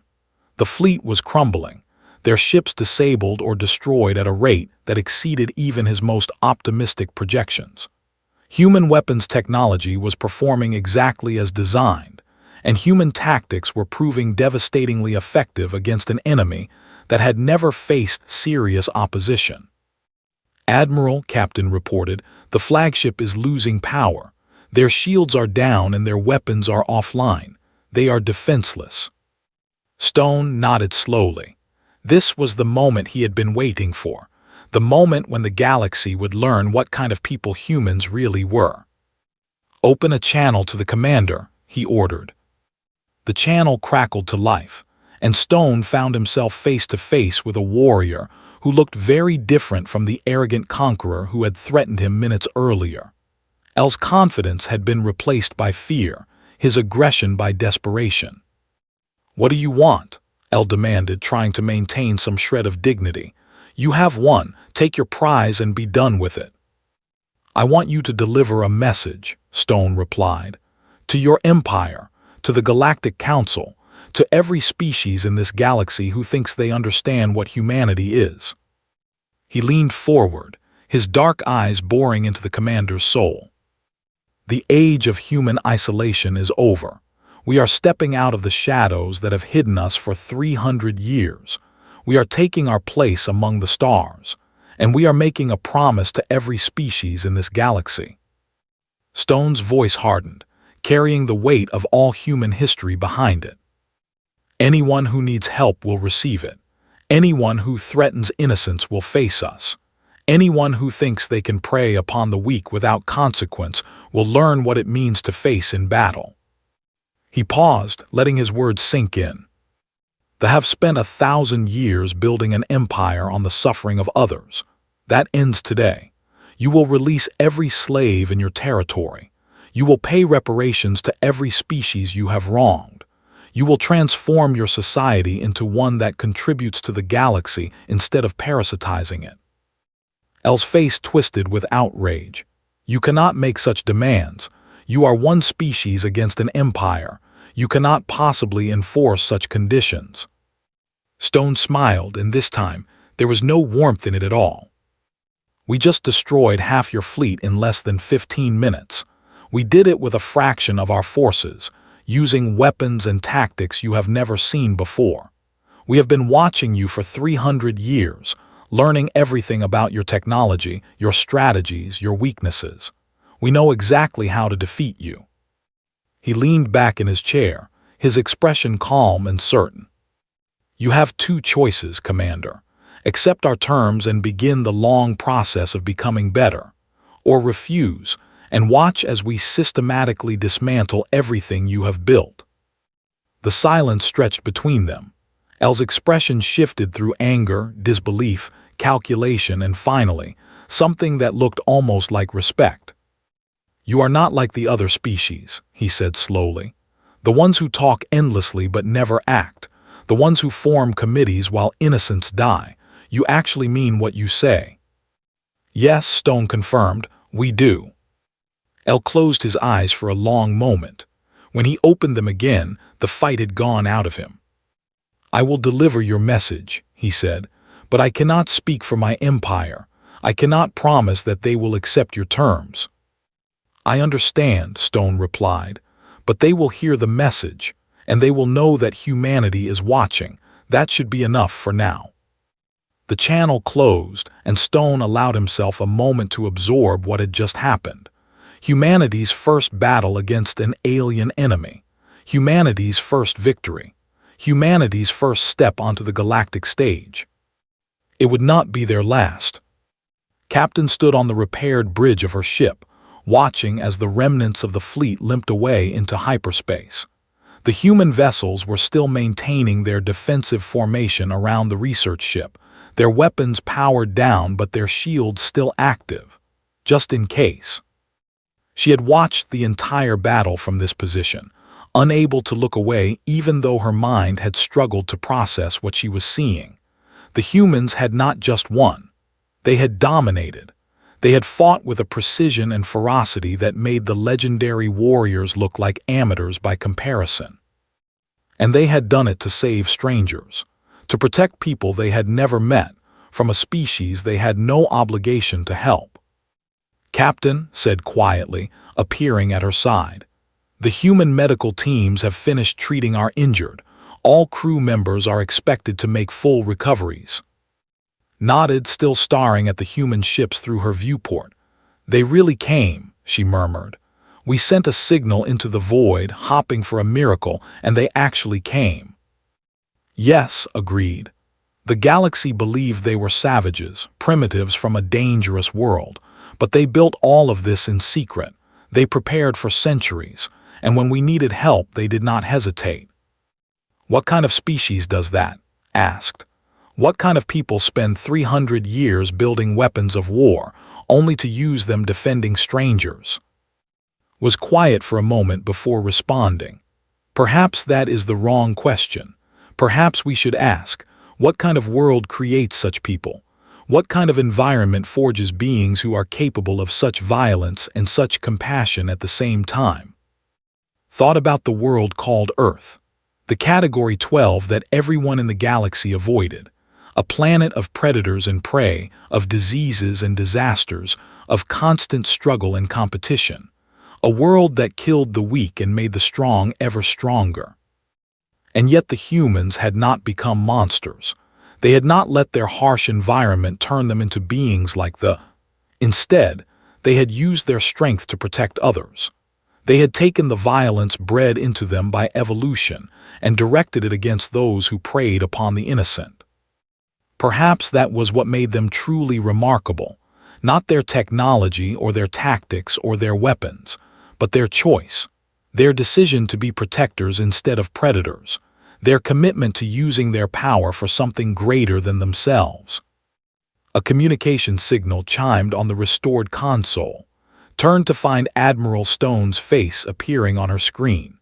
The fleet was crumbling, their ships disabled or destroyed at a rate that exceeded even his most optimistic projections. Human weapons technology was performing exactly as designed, and human tactics were proving devastatingly effective against an enemy that had never faced serious opposition. "Admiral," Captain reported, "the flagship is losing power. Their shields are down and their weapons are offline. They are defenseless." Stone nodded slowly. This was the moment he had been waiting for, the moment when the galaxy would learn what kind of people humans really were. "Open a channel to the commander," he ordered. The channel crackled to life, and Stone found himself face to face with a warrior who looked very different from the arrogant conqueror who had threatened him minutes earlier. El's confidence had been replaced by fear, his aggression by desperation. "What do you want?" El demanded, trying to maintain some shred of dignity. "You have won. Take your prize and be done with it." "I want you to deliver a message," Stone replied. "To your empire, to the Galactic Council, to every species in this galaxy who thinks they understand what humanity is." He leaned forward, his dark eyes boring into the commander's soul. "The age of human isolation is over. We are stepping out of the shadows that have hidden us for 300 years. We are taking our place among the stars, and we are making a promise to every species in this galaxy." Stone's voice hardened, carrying the weight of all human history behind it. "Anyone who needs help will receive it. Anyone who threatens innocence will face us. Anyone who thinks they can prey upon the weak without consequence will learn what it means to face in battle." He paused, letting his words sink in. "They have spent 1,000 years building an empire on the suffering of others. That ends today. You will release every slave in your territory. You will pay reparations to every species you have wronged. You will transform your society into one that contributes to the galaxy instead of parasitizing it." El's face twisted with outrage. "You cannot make such demands. You are one species against an empire. You cannot possibly enforce such conditions." Stone smiled, and this time, there was no warmth in it at all. "We just destroyed half your fleet in less than 15 minutes. We did it with a fraction of our forces, using weapons and tactics you have never seen before. We have been watching you for 300 years, learning everything about your technology, your strategies, your weaknesses. We know exactly how to defeat you." He leaned back in his chair, his expression calm and certain. "You have two choices, Commander. Accept our terms and begin the long process of becoming better, or refuse and watch as we systematically dismantle everything you have built." The silence stretched between them. El's expression shifted through anger, disbelief, calculation, and finally, something that looked almost like respect. You are not like the other species, he said slowly. The ones who talk endlessly but never act. The ones who form committees while innocents die. You actually mean what you say. Yes, Stone confirmed, we do. El closed his eyes for a long moment. When he opened them again, the fight had gone out of him. I will deliver your message, he said, but I cannot speak for my empire. I cannot promise that they will accept your terms. I understand, Stone replied, but they will hear the message, and they will know that humanity is watching. That should be enough for now. The channel closed, and Stone allowed himself a moment to absorb what had just happened. Humanity's first battle against an alien enemy. Humanity's first victory. Humanity's first step onto the galactic stage. It would not be their last. Captain stood on the repaired bridge of her ship, watching as the remnants of the fleet limped away into hyperspace. The human vessels were still maintaining their defensive formation around the research ship, their weapons powered down but their shields still active, just in case. She had watched the entire battle from this position, unable to look away even though her mind had struggled to process what she was seeing. The humans had not just won. They had dominated. They had fought with a precision and ferocity that made the legendary warriors look like amateurs by comparison. And they had done it to save strangers, to protect people they had never met, from a species they had no obligation to help. Captain said quietly, appearing at her side. The human medical teams have finished treating our injured. All crew members are expected to make full recoveries. Nodded, still staring at the human ships through her viewport. They really came, she murmured. We sent a signal into the void, hopping for a miracle, and they actually came. Yes, agreed. The galaxy believed they were savages, primitives from a dangerous world, but they built all of this in secret. They prepared for centuries, and when we needed help, they did not hesitate. What kind of species does that? Asked. What kind of people spend 300 years building weapons of war, only to use them defending strangers? Was quiet for a moment before responding. Perhaps that is the wrong question. Perhaps we should ask, what kind of world creates such people? What kind of environment forges beings who are capable of such violence and such compassion at the same time? Thought about the world called Earth, the category 12 that everyone in the galaxy avoided. A planet of predators and prey, of diseases and disasters, of constant struggle and competition. A world that killed the weak and made the strong ever stronger. And yet the humans had not become monsters. They had not let their harsh environment turn them into beings like the. Instead, they had used their strength to protect others. They had taken the violence bred into them by evolution and directed it against those who preyed upon the innocent. Perhaps that was what made them truly remarkable, not their technology or their tactics or their weapons, but their choice, their decision to be protectors instead of predators, their commitment to using their power for something greater than themselves. A communication signal chimed on the restored console, turned to find Admiral Stone's face appearing on her screen.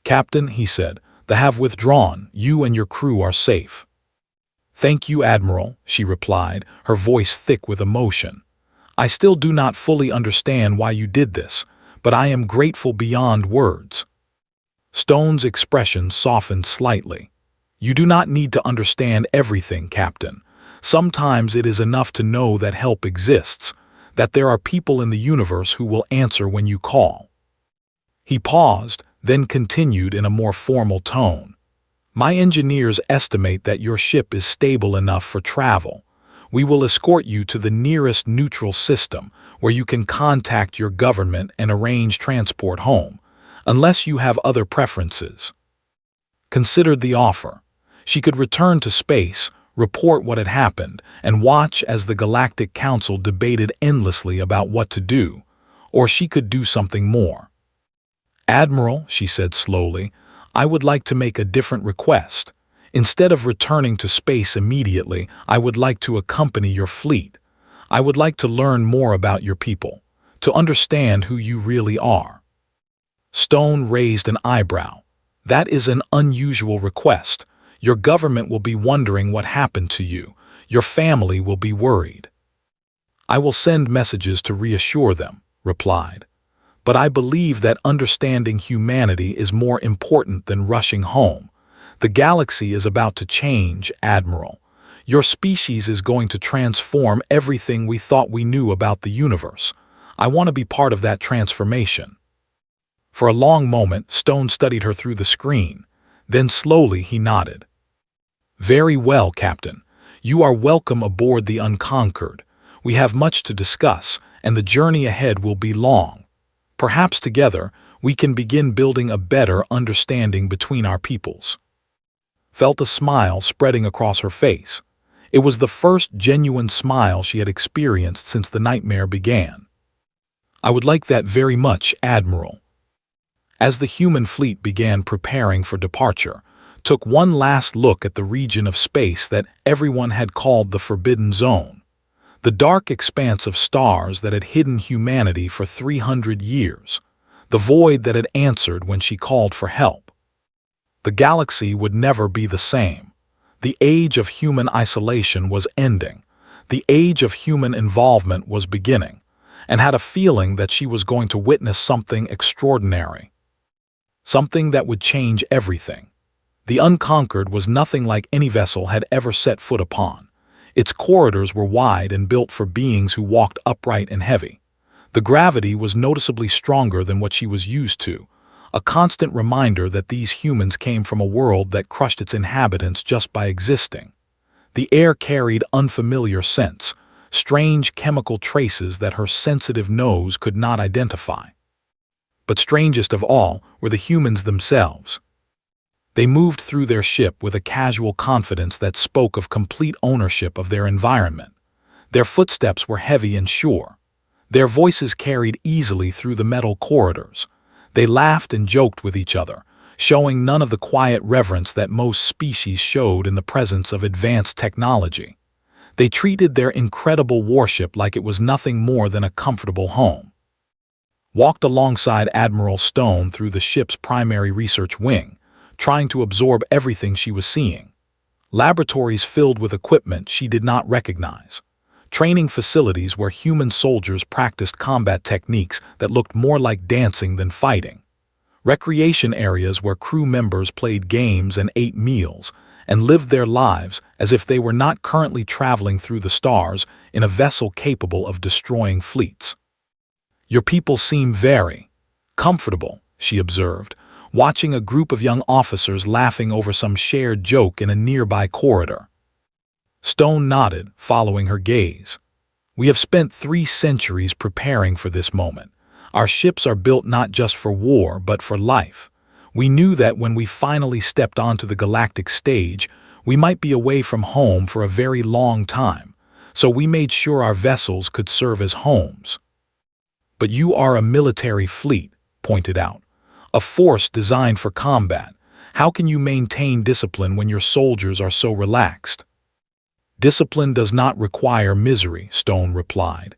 Captain, he said, they have withdrawn. You and your crew are safe. Thank you, Admiral, she replied, her voice thick with emotion. I still do not fully understand why you did this, but I am grateful beyond words. Stone's expression softened slightly. You do not need to understand everything, Captain. Sometimes it is enough to know that help exists, that there are people in the universe who will answer when you call. He paused, then continued in a more formal tone. My engineers estimate that your ship is stable enough for travel. We will escort you to the nearest neutral system where you can contact your government and arrange transport home, unless you have other preferences. Considered the offer. She could return to space, report what had happened, and watch as the Galactic Council debated endlessly about what to do, or she could do something more. Admiral, she said slowly, I would like to make a different request. Instead of returning to space immediately, I would like to accompany your fleet. I would like to learn more about your people, to understand who you really are. Stone raised an eyebrow. That is an unusual request. Your government will be wondering what happened to you. Your family will be worried. I will send messages to reassure them, replied. But I believe that understanding humanity is more important than rushing home. The galaxy is about to change, Admiral. Your species is going to transform everything we thought we knew about the universe. I want to be part of that transformation. For a long moment, Stone studied her through the screen. Then slowly he nodded. Very well, Captain. You are welcome aboard the Unconquered. We have much to discuss, and the journey ahead will be long. Perhaps together, we can begin building a better understanding between our peoples. Felt a smile spreading across her face. It was the first genuine smile she had experienced since the nightmare began. I would like that very much, Admiral. As the human fleet began preparing for departure, took one last look at the region of space that everyone had called the Forbidden Zone, the dark expanse of stars that had hidden humanity for 300 years, the void that had answered when she called for help. The galaxy would never be the same. The age of human isolation was ending. The age of human involvement was beginning, and had a feeling that she was going to witness something extraordinary. Something that would change everything. The Unconquered was nothing like any vessel had ever set foot upon. Its corridors were wide and built for beings who walked upright and heavy. The gravity was noticeably stronger than what she was used to, a constant reminder that these humans came from a world that crushed its inhabitants just by existing. The air carried unfamiliar scents, strange chemical traces that her sensitive nose could not identify. But strangest of all were the humans themselves. They moved through their ship with a casual confidence that spoke of complete ownership of their environment. Their footsteps were heavy and sure. Their voices carried easily through the metal corridors. They laughed and joked with each other, showing none of the quiet reverence that most species showed in the presence of advanced technology. They treated their incredible warship like it was nothing more than a comfortable home. Walked alongside Admiral Stone through the ship's primary research wing, trying to absorb everything she was seeing. Laboratories filled with equipment she did not recognize. Training facilities where human soldiers practiced combat techniques that looked more like dancing than fighting. Recreation areas where crew members played games and ate meals, and lived their lives as if they were not currently traveling through the stars in a vessel capable of destroying fleets. Your people seem very comfortable, she observed, watching a group of young officers laughing over some shared joke in a nearby corridor. Stone nodded, following her gaze. We have spent 3 centuries preparing for this moment. Our ships are built not just for war, but for life. We knew that when we finally stepped onto the galactic stage, we might be away from home for a very long time, so we made sure our vessels could serve as homes. But you are a military fleet, pointed out. A force designed for combat. How can you maintain discipline when your soldiers are so relaxed? Discipline does not require misery, Stone replied.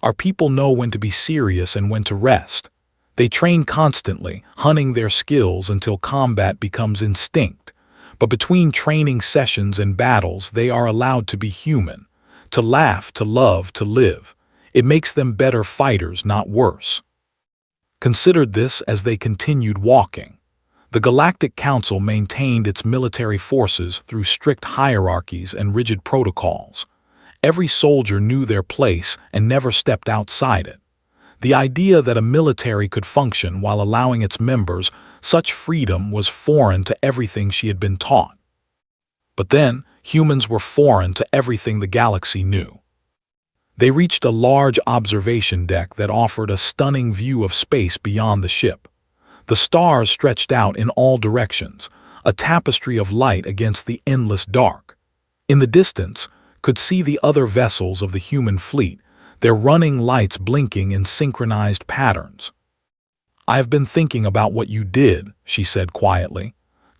Our people know when to be serious and when to rest. They train constantly, honing their skills until combat becomes instinct. But between training sessions and battles, they are allowed to be human, to laugh, to love, to live. It makes them better fighters, not worse. Considered this as they continued walking. The Galactic Council maintained its military forces through strict hierarchies and rigid protocols. Every soldier knew their place and never stepped outside it. The idea that a military could function while allowing its members such freedom was foreign to everything she had been taught. But then, humans were foreign to everything the galaxy knew. They reached a large observation deck that offered a stunning view of space beyond the ship. The stars stretched out in all directions, a tapestry of light against the endless dark. In the distance, could see the other vessels of the human fleet, their running lights blinking in synchronized patterns. I have been thinking about what you did, she said quietly.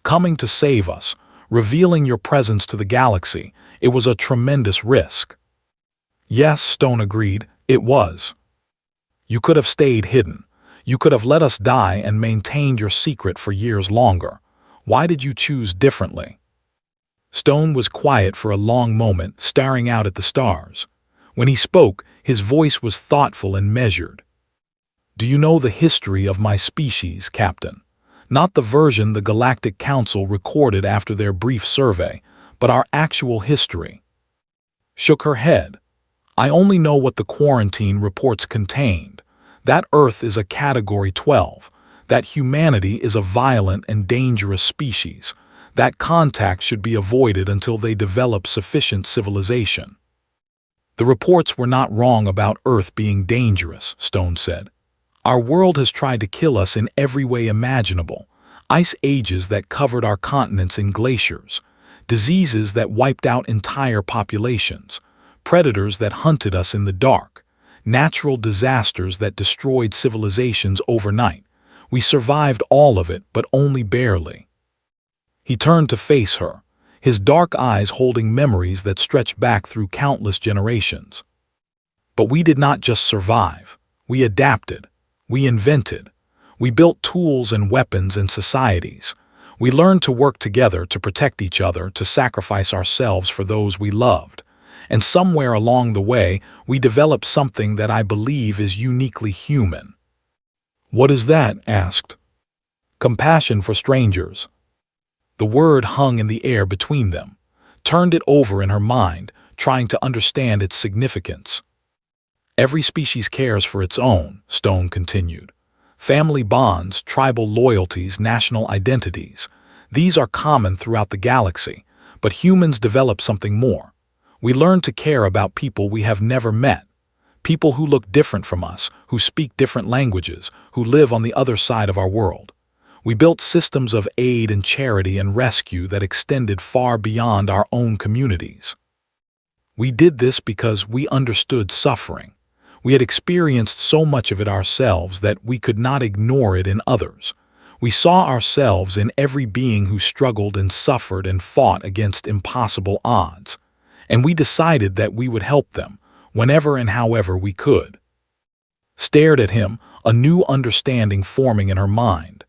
Coming to save us, revealing your presence to the galaxy, it was a tremendous risk. Yes, Stone agreed, it was. You could have stayed hidden. You could have let us die and maintained your secret for years longer. Why did you choose differently?" Stone was quiet for a long moment, staring out at the stars. When he spoke, his voice was thoughtful and measured. "Do you know the history of my species, Captain? Not the version the Galactic Council recorded after their brief survey, but our actual history." Shook her head. "I only know what the quarantine reports contained. That Earth is a Category 12. That humanity is a violent and dangerous species. That contact should be avoided until they develop sufficient civilization." "The reports were not wrong about Earth being dangerous," Stone said. "Our world has tried to kill us in every way imaginable. Ice ages that covered our continents in glaciers. Diseases that wiped out entire populations. Predators that hunted us in the dark. Natural disasters that destroyed civilizations overnight. We survived all of it, but only barely." He turned to face her, his dark eyes holding memories that stretched back through countless generations. "But we did not just survive. We adapted. We invented. We built tools and weapons and societies. We learned to work together to protect each other, to sacrifice ourselves for those we loved. And somewhere along the way, we developed something that I believe is uniquely human." "What is that?" asked. "Compassion for strangers." The word hung in the air between them, turned it over in her mind, trying to understand its significance. "Every species cares for its own," Stone continued. "Family bonds, tribal loyalties, national identities. These are common throughout the galaxy, but humans develop something more. We learn to care about people we have never met. People who look different from us, who speak different languages, who live on the other side of our world. We built systems of aid and charity and rescue that extended far beyond our own communities. We did this because we understood suffering. We had experienced so much of it ourselves that we could not ignore it in others. We saw ourselves in every being who struggled and suffered and fought against impossible odds. And we decided that we would help them, whenever and however we could." Stared at him, a new understanding forming in her mind.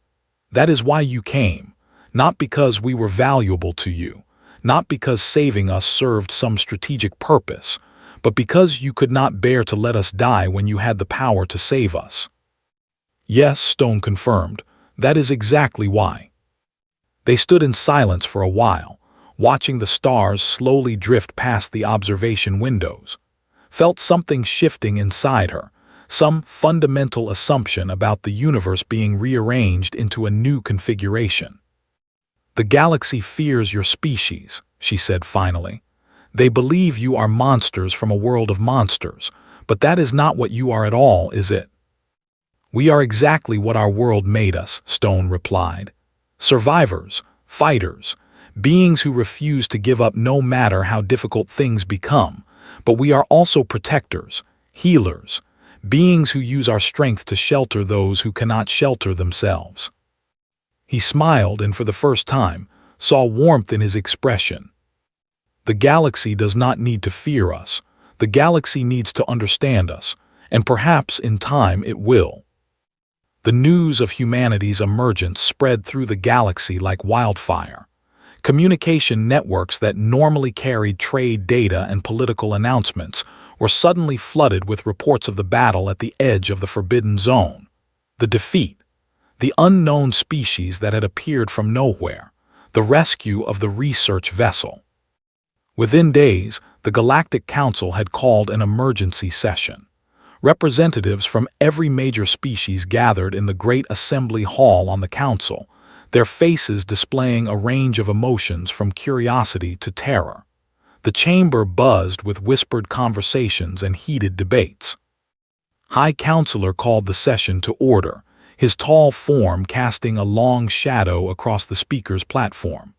"That is why you came, not because we were valuable to you, not because saving us served some strategic purpose, but because you could not bear to let us die when you had the power to save us." "Yes," Stone confirmed, "that is exactly why." They stood in silence for a while, watching the stars slowly drift past the observation windows. Felt something shifting inside her, some fundamental assumption about the universe being rearranged into a new configuration. "The galaxy fears your species," she said finally. "They believe you are monsters from a world of monsters, but that is not what you are at all, is it?" "We are exactly what our world made us," Stone replied. "Survivors, fighters, beings who refuse to give up no matter how difficult things become, but we are also protectors, healers, beings who use our strength to shelter those who cannot shelter themselves." He smiled and for the first time saw warmth in his expression. "The galaxy does not need to fear us. The galaxy needs to understand us, and perhaps in time it will." The news of humanity's emergence spread through the galaxy like wildfire. Communication networks that normally carried trade data and political announcements were suddenly flooded with reports of the battle at the edge of the Forbidden Zone. The defeat, the unknown species that had appeared from nowhere, the rescue of the research vessel. Within days, the Galactic Council had called an emergency session. Representatives from every major species gathered in the Great Assembly Hall on the Council, their faces displaying a range of emotions from curiosity to terror. The chamber buzzed with whispered conversations and heated debates. High Counselor called the session to order, his tall form casting a long shadow across the speaker's platform.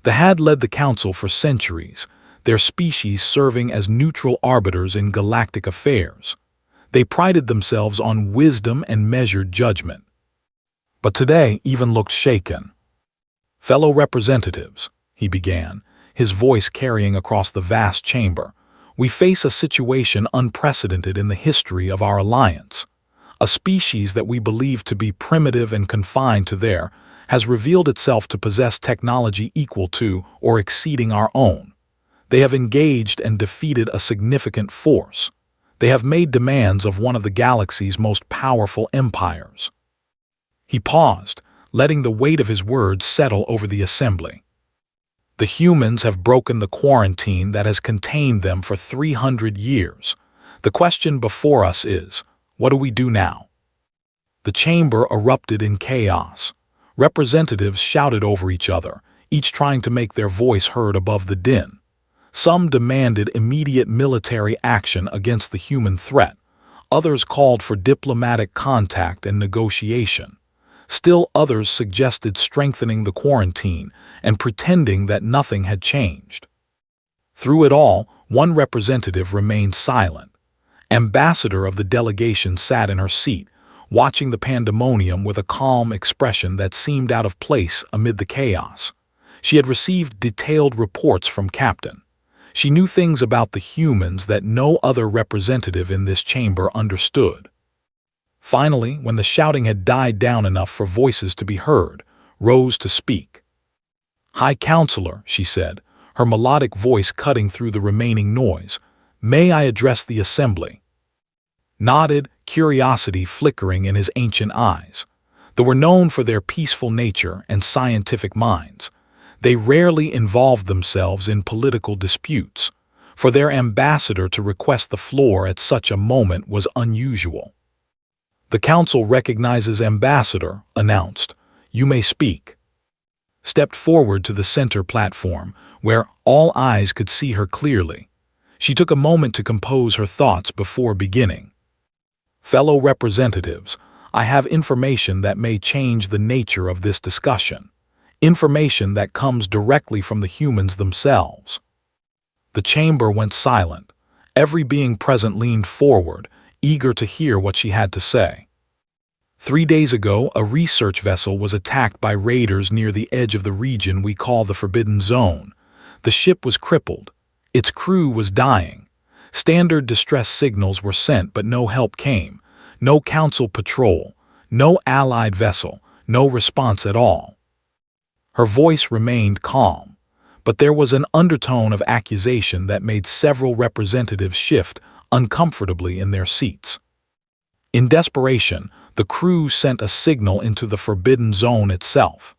The had led the council for centuries, their species serving as neutral arbiters in galactic affairs. They prided themselves on wisdom and measured judgment. But today even looked shaken. "Fellow representatives," he began, his voice carrying across the vast chamber, "we face a situation unprecedented in the history of our alliance. A species that we believe to be primitive and confined to there has revealed itself to possess technology equal to or exceeding our own. They have engaged and defeated a significant force. They have made demands of one of the galaxy's most powerful empires. He paused, letting the weight of his words settle over the assembly. The humans have broken the quarantine that has contained them for 300 years. The question before us is, what do we do now? The chamber erupted in chaos. Representatives shouted over each other, each trying to make their voice heard above the din. Some demanded immediate military action against the human threat. Others called for diplomatic contact and negotiation. Still others suggested strengthening the quarantine and pretending that nothing had changed. Through it all, one representative remained silent. Ambassador of the delegation sat in her seat, watching the pandemonium with a calm expression that seemed out of place amid the chaos. She had received detailed reports from Captain. She knew things about the humans that no other representative in this chamber understood. Finally, when the shouting had died down enough for voices to be heard, rose to speak. "High Counselor," she said, her melodic voice cutting through the remaining noise, "may I address the assembly?" Nodded, curiosity flickering in his ancient eyes. They were known for their peaceful nature and scientific minds. They rarely involved themselves in political disputes. For their ambassador to request the floor at such a moment was unusual. "The council recognizes ambassador," announced. "You may speak." Stepped forward to the center platform, where all eyes could see her clearly. She took a moment to compose her thoughts before beginning. "Fellow representatives, I have information that may change the nature of this discussion. Information that comes directly from the humans themselves." The chamber went silent. Every being present leaned forward, eager to hear what she had to say. 3 days ago, a research vessel was attacked by raiders near the edge of the region we call the Forbidden Zone. The ship was crippled. Its crew was dying. Standard distress signals were sent, but no help came. No council patrol, no allied vessel, no response at all. Her voice remained calm, but there was an undertone of accusation that made several representatives shift uncomfortably in their seats. In desperation, the crew sent a signal into the Forbidden Zone itself,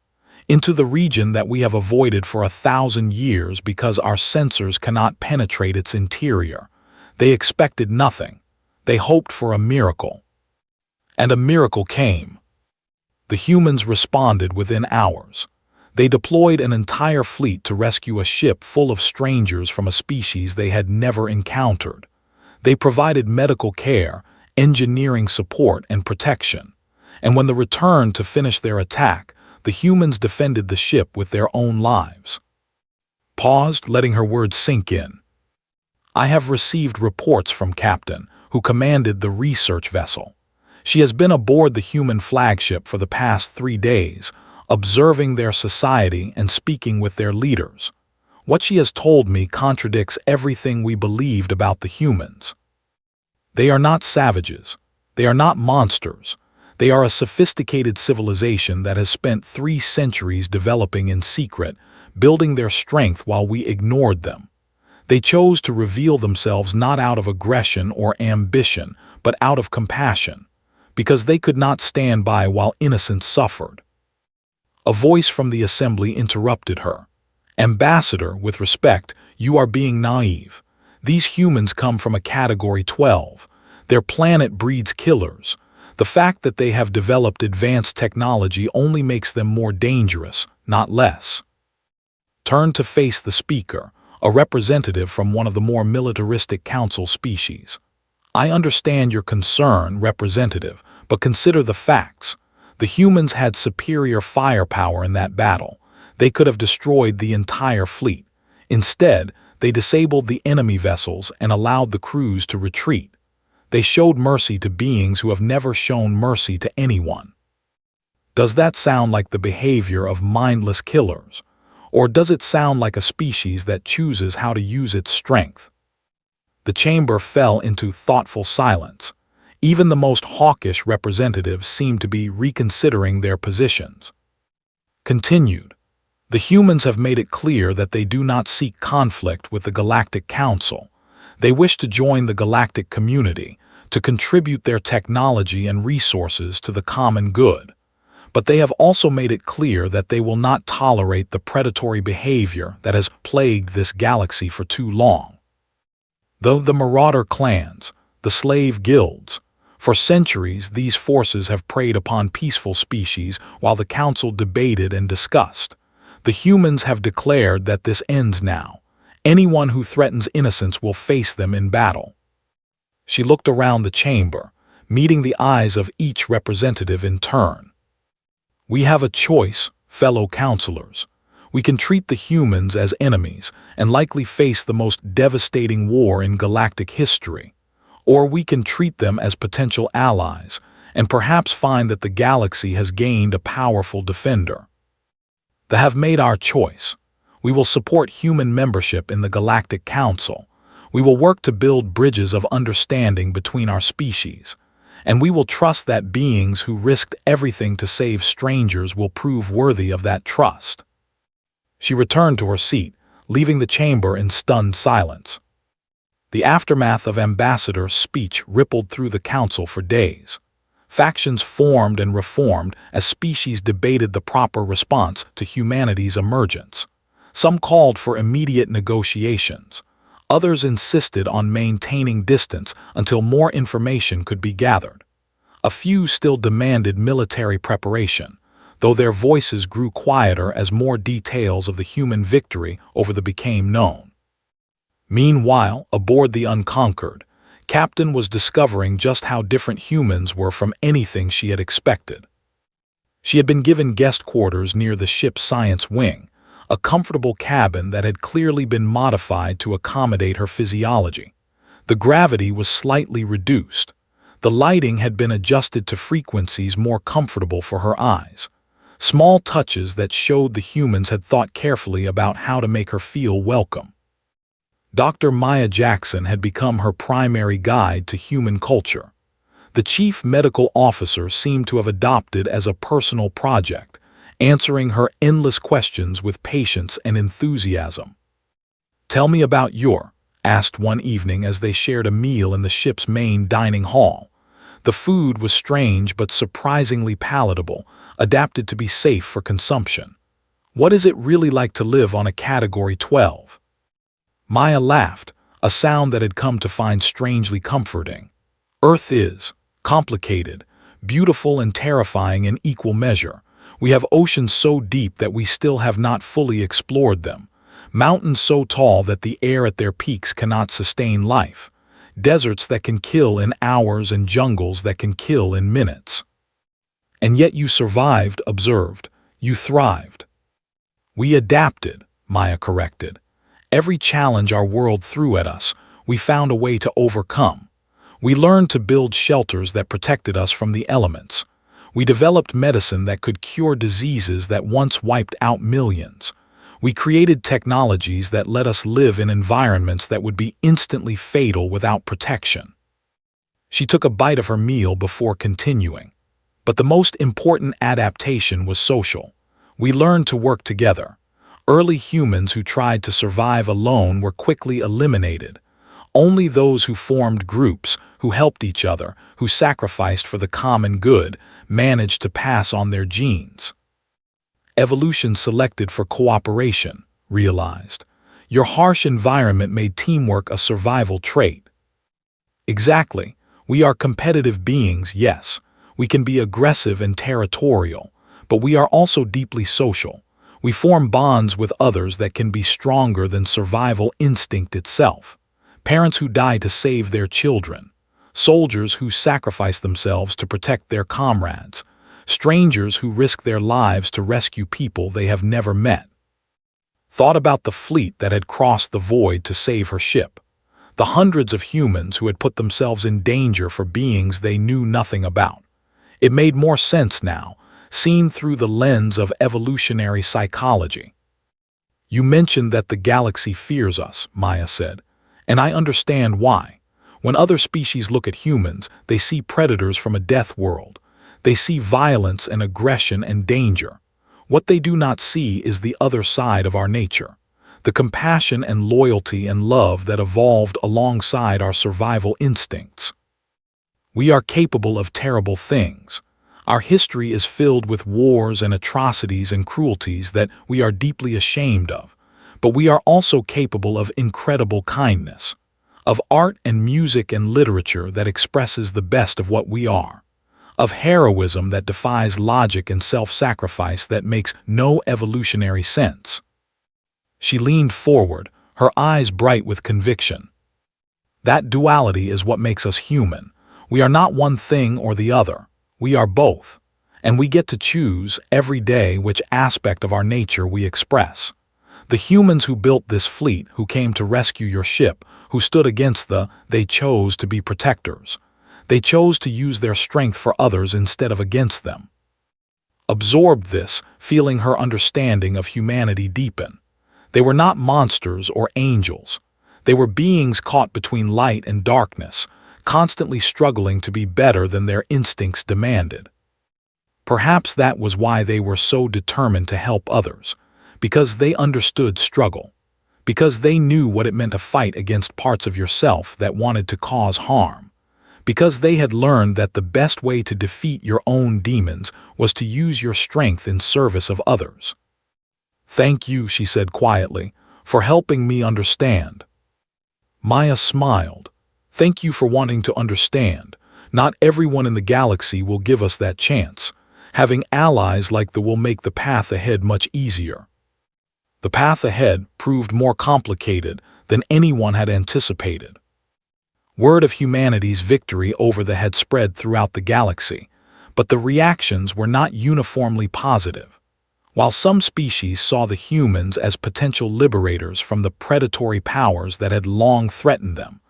into the region that we have avoided for 1,000 years because our sensors cannot penetrate its interior. They expected nothing. They hoped for a miracle. And a miracle came. The humans responded within hours. They deployed an entire fleet to rescue a ship full of strangers from a species they had never encountered. They provided medical care, engineering support, and protection. And when they returned to finish their attack, the humans defended the ship with their own lives. Paused, letting her words sink in. "I have received reports from Captain, who commanded the research vessel. She has been aboard the human flagship for the past 3 days, observing their society and speaking with their leaders. What she has told me contradicts everything we believed about the humans. They are not savages. They are not monsters. They are a sophisticated civilization that has spent 3 centuries developing in secret, building their strength while we ignored them. They chose to reveal themselves not out of aggression or ambition, but out of compassion, because they could not stand by while innocents suffered." A voice from the assembly interrupted her. "Ambassador, with respect, you are being naive. These humans come from a Category 12. Their planet breeds killers. The fact that they have developed advanced technology only makes them more dangerous, not less." Turned to face the speaker, a representative from one of the more militaristic council species. "I understand your concern, representative, but consider the facts. The humans had superior firepower in that battle. They could have destroyed the entire fleet. Instead, they disabled the enemy vessels and allowed the crews to retreat. They showed mercy to beings who have never shown mercy to anyone." Does that sound like the behavior of mindless killers? Or does it sound like a species that chooses how to use its strength? The chamber fell into thoughtful silence. Even the most hawkish representatives seem to be reconsidering their positions. Continued. The humans have made it clear that they do not seek conflict with the Galactic Council. They wish to join the galactic community, to contribute their technology and resources to the common good. But they have also made it clear that they will not tolerate the predatory behavior that has plagued this galaxy for too long. Though the marauder clans, the slave guilds, for centuries these forces have preyed upon peaceful species while the Council debated and discussed. The humans have declared that this ends now. Anyone who threatens innocence will face them in battle. She looked around the chamber, meeting the eyes of each representative in turn. We have a choice, fellow counselors. We can treat the humans as enemies and likely face the most devastating war in galactic history. Or we can treat them as potential allies and perhaps find that the galaxy has gained a powerful defender. They have made our choice. We will support human membership in the Galactic Council. We will work to build bridges of understanding between our species. And we will trust that beings who risked everything to save strangers will prove worthy of that trust. She returned to her seat, leaving the chamber in stunned silence. The aftermath of Ambassador's speech rippled through the council for days. Factions formed and reformed as species debated the proper response to humanity's emergence. Some called for immediate negotiations. Others insisted on maintaining distance until more information could be gathered. A few still demanded military preparation, though their voices grew quieter as more details of the human victory over them became known. Meanwhile, aboard the Unconquered, Captain was discovering just how different humans were from anything she had expected. She had been given guest quarters near the ship's science wing, a comfortable cabin that had clearly been modified to accommodate her physiology. The gravity was slightly reduced. The lighting had been adjusted to frequencies more comfortable for her eyes. Small touches that showed the humans had thought carefully about how to make her feel welcome. Dr. Maya Jackson had become her primary guide to human culture. The chief medical officer seemed to have adopted as a personal project, answering her endless questions with patience and enthusiasm. "Tell me about your," asked one evening as they shared a meal in the ship's main dining hall. The food was strange but surprisingly palatable, adapted to be safe for consumption. "What is it really like to live on a Category 12? Maya laughed, a sound that had come to find strangely comforting. "Earth is complicated, beautiful and terrifying in equal measure. We have oceans so deep that we still have not fully explored them, mountains so tall that the air at their peaks cannot sustain life, deserts that can kill in hours and jungles that can kill in minutes. And yet you survived, observed, you thrived." "We adapted," Maya corrected. "Every challenge our world threw at us, we found a way to overcome. We learned to build shelters that protected us from the elements. We developed medicine that could cure diseases that once wiped out millions. We created technologies that let us live in environments that would be instantly fatal without protection." She took a bite of her meal before continuing. "But the most important adaptation was social. We learned to work together. Early humans who tried to survive alone were quickly eliminated. Only those who formed groups, who helped each other, who sacrificed for the common good, managed to pass on their genes. Evolution selected for cooperation, realized. Your harsh environment made teamwork a survival trait." "Exactly. We are competitive beings, yes. We can be aggressive and territorial, but we are also deeply social. We form bonds with others that can be stronger than survival instinct itself. Parents who die to save their children. Soldiers who sacrifice themselves to protect their comrades. Strangers who risk their lives to rescue people they have never met." Thought about the fleet that had crossed the void to save her ship. The hundreds of humans who had put themselves in danger for beings they knew nothing about. It made more sense now, seen through the lens of evolutionary psychology. "You mentioned that the galaxy fears us," Maya said, "and I understand why. When other species look at humans, they see predators from a death world. They see violence and aggression and danger. What they do not see is the other side of our nature, the compassion and loyalty and love that evolved alongside our survival instincts. We are capable of terrible things. Our history is filled with wars and atrocities and cruelties that we are deeply ashamed of, but we are also capable of incredible kindness, of art and music and literature that expresses the best of what we are, of heroism that defies logic and self-sacrifice that makes no evolutionary sense. She leaned forward, her eyes bright with conviction. That duality is what makes us human. We are not one thing or the other. We are both, and we get to choose every day which aspect of our nature we express. The humans who built this fleet, who came to rescue your ship, who stood against they chose to be protectors. They chose to use their strength for others instead of against them. Absorbed this, feeling her understanding of humanity deepen. They were not monsters or angels. They were beings caught between light and darkness, constantly struggling to be better than their instincts demanded. Perhaps that was why they were so determined to help others, because they understood struggle, because they knew what it meant to fight against parts of yourself that wanted to cause harm, because they had learned that the best way to defeat your own demons was to use your strength in service of others. "Thank you," she said quietly, "for helping me understand." Maya smiled. "Thank you for wanting to understand. Not everyone in the galaxy will give us that chance. Having allies like the will make the path ahead much easier." The path ahead proved more complicated than anyone had anticipated. Word of humanity's victory over the had spread throughout the galaxy, but the reactions were not uniformly positive. While some species saw the humans as potential liberators from the predatory powers that had long threatened them,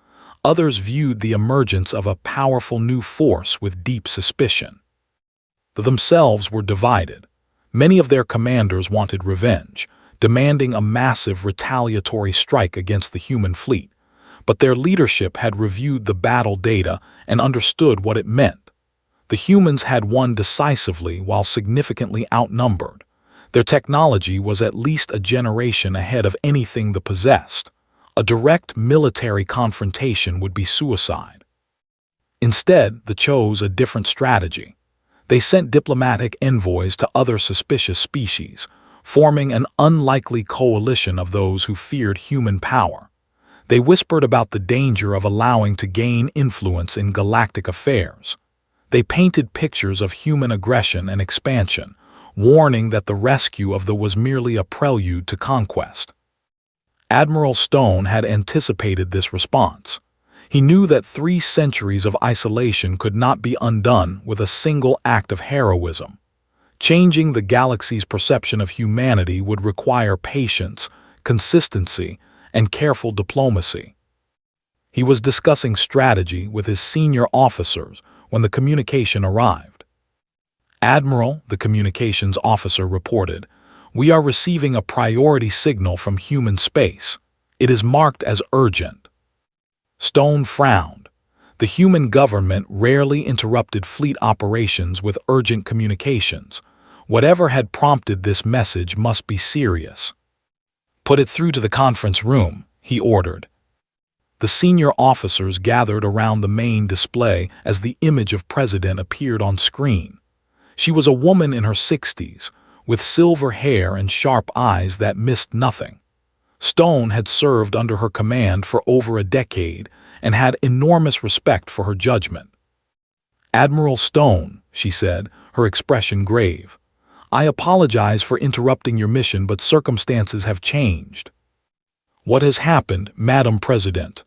others viewed the emergence of a powerful new force with deep suspicion. They themselves were divided. Many of their commanders wanted revenge, demanding a massive retaliatory strike against the human fleet, but their leadership had reviewed the battle data and understood what it meant. The humans had won decisively while significantly outnumbered. Their technology was at least a generation ahead of anything they possessed. A direct military confrontation would be suicide. Instead, they chose a different strategy. They sent diplomatic envoys to other suspicious species, forming an unlikely coalition of those who feared human power. They whispered about the danger of allowing to gain influence in galactic affairs. They painted pictures of human aggression and expansion, warning that the rescue of the was merely a prelude to conquest. Admiral Stone had anticipated this response. He knew that 3 centuries of isolation could not be undone with a single act of heroism. Changing the galaxy's perception of humanity would require patience, consistency, and careful diplomacy. He was discussing strategy with his senior officers when the communication arrived. "Admiral," the communications officer reported, "we are receiving a priority signal from human space. It is marked as urgent." Stone frowned. The human government rarely interrupted fleet operations with urgent communications. Whatever had prompted this message must be serious. "Put it through to the conference room," he ordered. The senior officers gathered around the main display as the image of President appeared on screen. She was a woman in her 60s, with silver hair and sharp eyes that missed nothing. Stone had served under her command for over a decade and had enormous respect for her judgment. "Admiral Stone," she said, her expression grave, "I apologize for interrupting your mission, but circumstances have changed." "What has happened, Madam President?"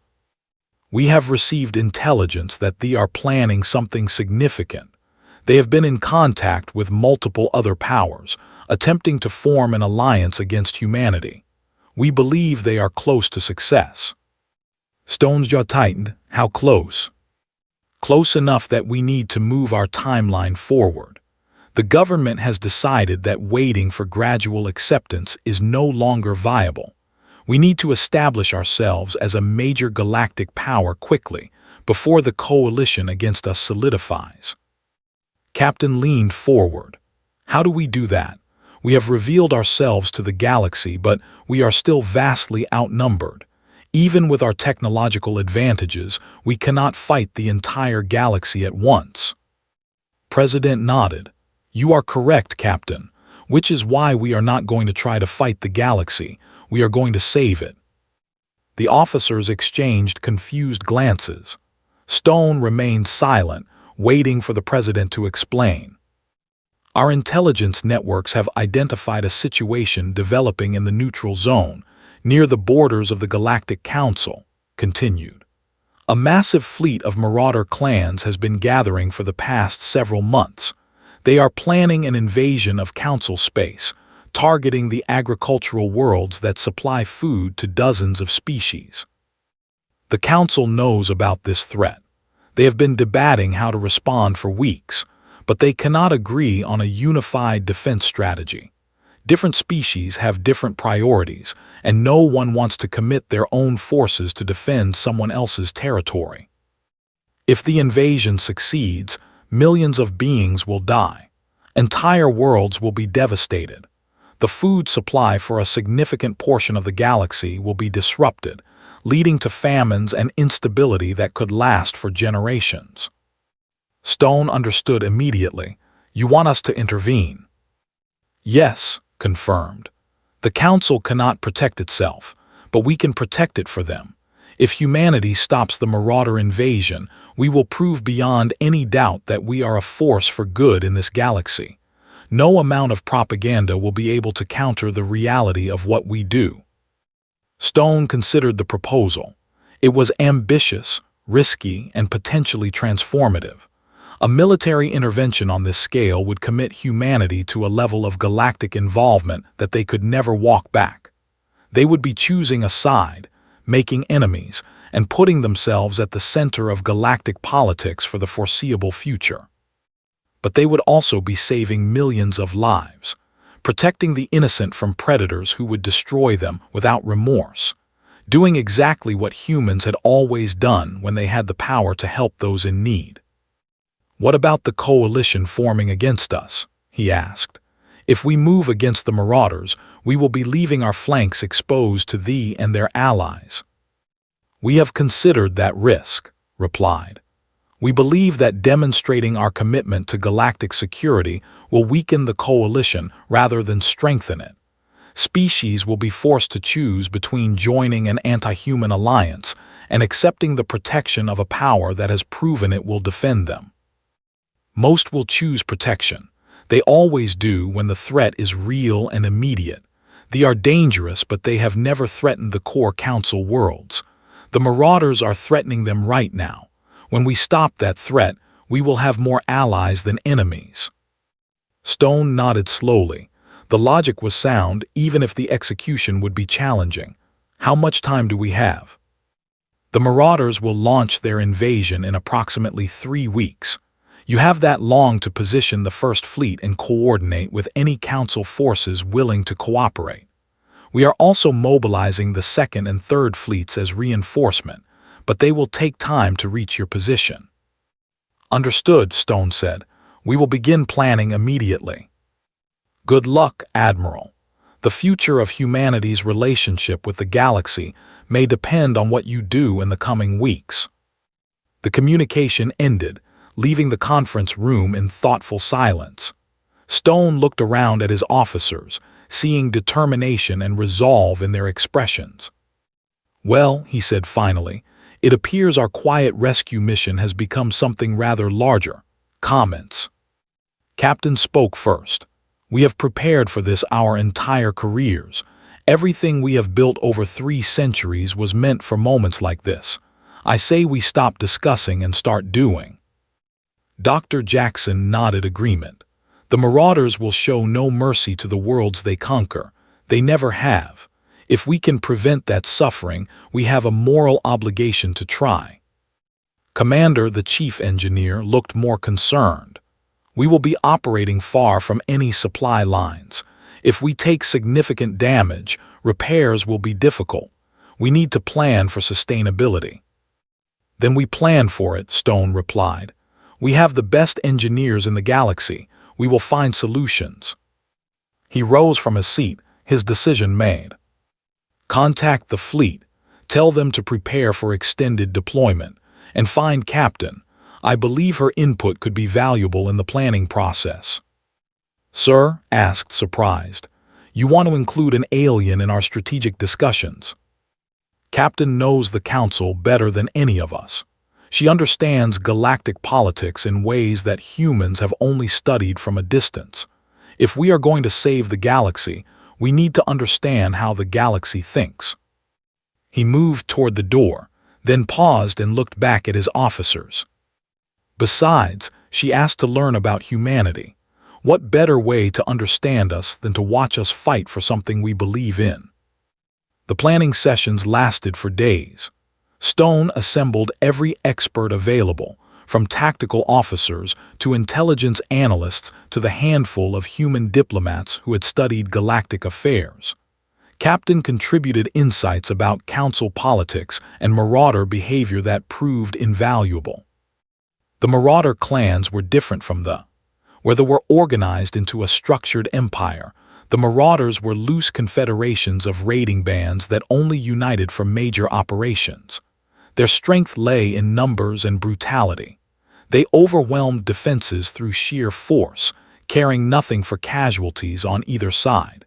"We have received intelligence that they are planning something significant. They have been in contact with multiple other powers, attempting to form an alliance against humanity. We believe they are close to success." Stone's jaw tightened. "How close?" "Close enough that we need to move our timeline forward. The government has decided that waiting for gradual acceptance is no longer viable. We need to establish ourselves as a major galactic power quickly, before the coalition against us solidifies. Captain leaned forward. How do we do that? We have revealed ourselves to the galaxy, but we are still vastly outnumbered. Even with our technological advantages, we cannot fight the entire galaxy at once. President nodded. You are correct, Captain, which is why we are not going to try to fight the galaxy. We are going to save it. The officers exchanged confused glances. Stone remained silent, waiting for the president to explain. Our intelligence networks have identified a situation developing in the neutral zone, near the borders of the Galactic Council, continued. A massive fleet of marauder clans has been gathering for the past several months. They are planning an invasion of Council space, targeting the agricultural worlds that supply food to dozens of species. The Council knows about this threat. They have been debating how to respond for weeks, but they cannot agree on a unified defense strategy. Different species have different priorities, and no one wants to commit their own forces to defend someone else's territory. If the invasion succeeds, millions of beings will die. Entire worlds will be devastated. The food supply for a significant portion of the galaxy will be disrupted, leading to famines and instability that could last for generations. Stone understood immediately. You want us to intervene? Yes, confirmed. The Council cannot protect itself, but we can protect it for them. If humanity stops the marauder invasion, we will prove beyond any doubt that we are a force for good in this galaxy. No amount of propaganda will be able to counter the reality of what we do. Stone considered the proposal. It was ambitious, risky, and potentially transformative. A military intervention on this scale would commit humanity to a level of galactic involvement that they could never walk back. They would be choosing a side, making enemies, and putting themselves at the center of galactic politics for the foreseeable future. But they would also be saving millions of lives, protecting the innocent from predators who would destroy them without remorse, doing exactly what humans had always done when they had the power to help those in need. What about the coalition forming against us? He asked. If we move against the marauders, we will be leaving our flanks exposed to thee and their allies. We have considered that risk, replied. We believe that demonstrating our commitment to galactic security will weaken the coalition rather than strengthen it. Species will be forced to choose between joining an anti-human alliance and accepting the protection of a power that has proven it will defend them. Most will choose protection. They always do when the threat is real and immediate. They are dangerous, but they have never threatened the core Council worlds. The marauders are threatening them right now. When we stop that threat, we will have more allies than enemies. Stone nodded slowly. The logic was sound, even if the execution would be challenging. How much time do we have? The marauders will launch their invasion in approximately 3 weeks. You have that long to position the First Fleet and coordinate with any Council forces willing to cooperate. We are also mobilizing the Second and Third Fleets as reinforcement, but they will take time to reach your position. Understood, Stone said. We will begin planning immediately. Good luck, Admiral. The future of humanity's relationship with the galaxy may depend on what you do in the coming weeks. The communication ended, leaving the conference room in thoughtful silence. Stone looked around at his officers, seeing determination and resolve in their expressions. Well, he said finally, it appears our quiet rescue mission has become something rather larger. Comments. Captain spoke first. We have prepared for this our entire careers. Everything we have built over 3 centuries was meant for moments like this. I say we stop discussing and start doing. Dr. Jackson nodded agreement. The marauders will show no mercy to the worlds they conquer. They never have. If we can prevent that suffering, we have a moral obligation to try. Commander, the chief engineer, looked more concerned. We will be operating far from any supply lines. If we take significant damage, repairs will be difficult. We need to plan for sustainability. Then we plan for it, Stone replied. We have the best engineers in the galaxy. We will find solutions. He rose from his seat, his decision made. Contact the fleet, tell them to prepare for extended deployment, and find Captain. I believe her input could be valuable in the planning process. Sir, asked surprised, you want to include an alien in our strategic discussions? Captain knows the Council better than any of us. She understands galactic politics in ways that humans have only studied from a distance. If we are going to save the galaxy, we need to understand how the galaxy thinks. He moved toward the door, then paused and looked back at his officers. Besides, she asked to learn about humanity. What better way to understand us than to watch us fight for something we believe in? The planning sessions lasted for days. Stone assembled every expert available, from tactical officers to intelligence analysts to the handful of human diplomats who had studied galactic affairs. Captain contributed insights about council politics and marauder behavior that proved invaluable. The marauder clans were different from where they were organized into a structured empire. The marauders were loose confederations of raiding bands that only united for major operations. Their strength lay in numbers and brutality. They overwhelmed defenses through sheer force, caring nothing for casualties on either side.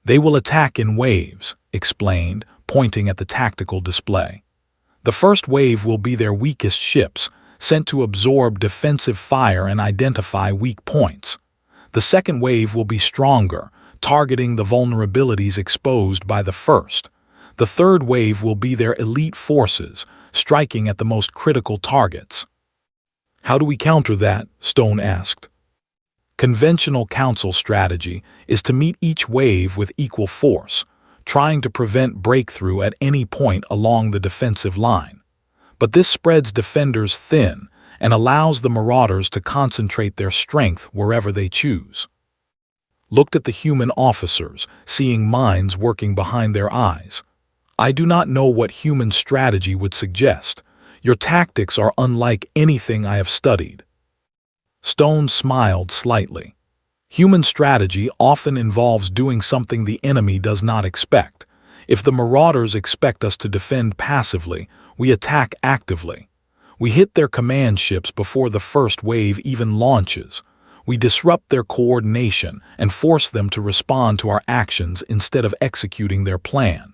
They will attack in waves, explained, pointing at the tactical display. The first wave will be their weakest ships, sent to absorb defensive fire and identify weak points. The second wave will be stronger, targeting the vulnerabilities exposed by the first. The third wave will be their elite forces, striking at the most critical targets. How do we counter that? Stone asked. Conventional council strategy is to meet each wave with equal force, trying to prevent breakthrough at any point along the defensive line. But this spreads defenders thin and allows the marauders to concentrate their strength wherever they choose. Looked at the human officers, seeing minds working behind their eyes. I do not know what human strategy would suggest. Your tactics are unlike anything I have studied. Stone smiled slightly. Human strategy often involves doing something the enemy does not expect. If the marauders expect us to defend passively, we attack actively. We hit their command ships before the first wave even launches. We disrupt their coordination and force them to respond to our actions instead of executing their plan.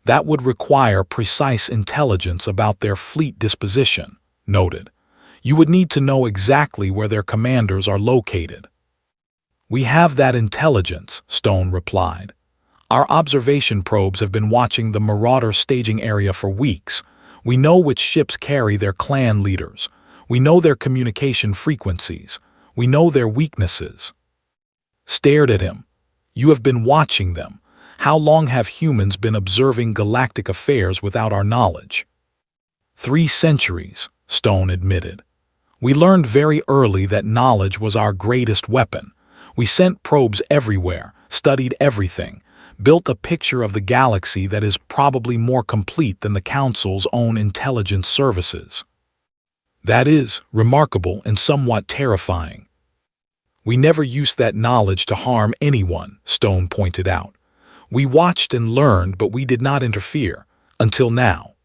That would require precise intelligence about their fleet disposition, noted. You would need to know exactly where their commanders are located. We have that intelligence, Stone replied. Our observation probes have been watching the marauder staging area for weeks. We know which ships carry their clan leaders. We know their communication frequencies. We know their weaknesses. Stared at him. You have been watching them. How long have humans been observing galactic affairs without our knowledge? 3 centuries, Stone admitted. We learned very early that knowledge was our greatest weapon. We sent probes everywhere, studied everything, built a picture of the galaxy that is probably more complete than the Council's own intelligence services. That is remarkable and somewhat terrifying. We never used that knowledge to harm anyone, Stone pointed out. We watched and learned, but we did not interfere, until now.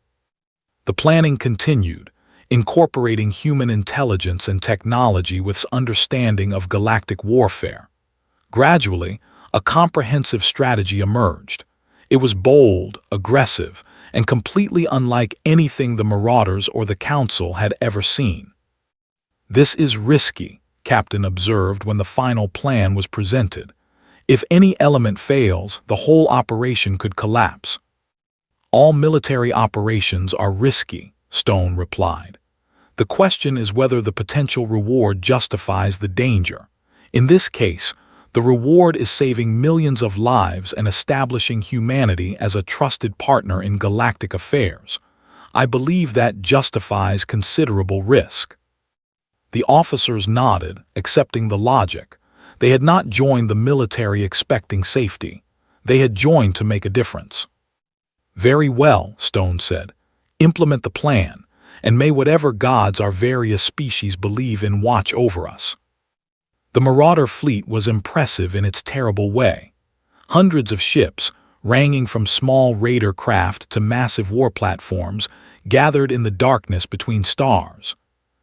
The planning continued, incorporating human intelligence and technology with understanding of galactic warfare. Gradually, a comprehensive strategy emerged. It was bold, aggressive, and completely unlike anything the Marauders or the Council had ever seen. This is risky, Captain observed when the final plan was presented. If any element fails, the whole operation could collapse. All military operations are risky, Stone replied. The question is whether the potential reward justifies the danger. In this case, the reward is saving millions of lives and establishing humanity as a trusted partner in galactic affairs. I believe that justifies considerable risk. The officers nodded, accepting the logic. They had not joined the military expecting safety. They had joined to make a difference. Very well, Stone said. Implement the plan, and may whatever gods our various species believe in watch over us." The Marauder fleet was impressive in its terrible way. Hundreds of ships, ranging from small raider craft to massive war platforms, gathered in the darkness between stars.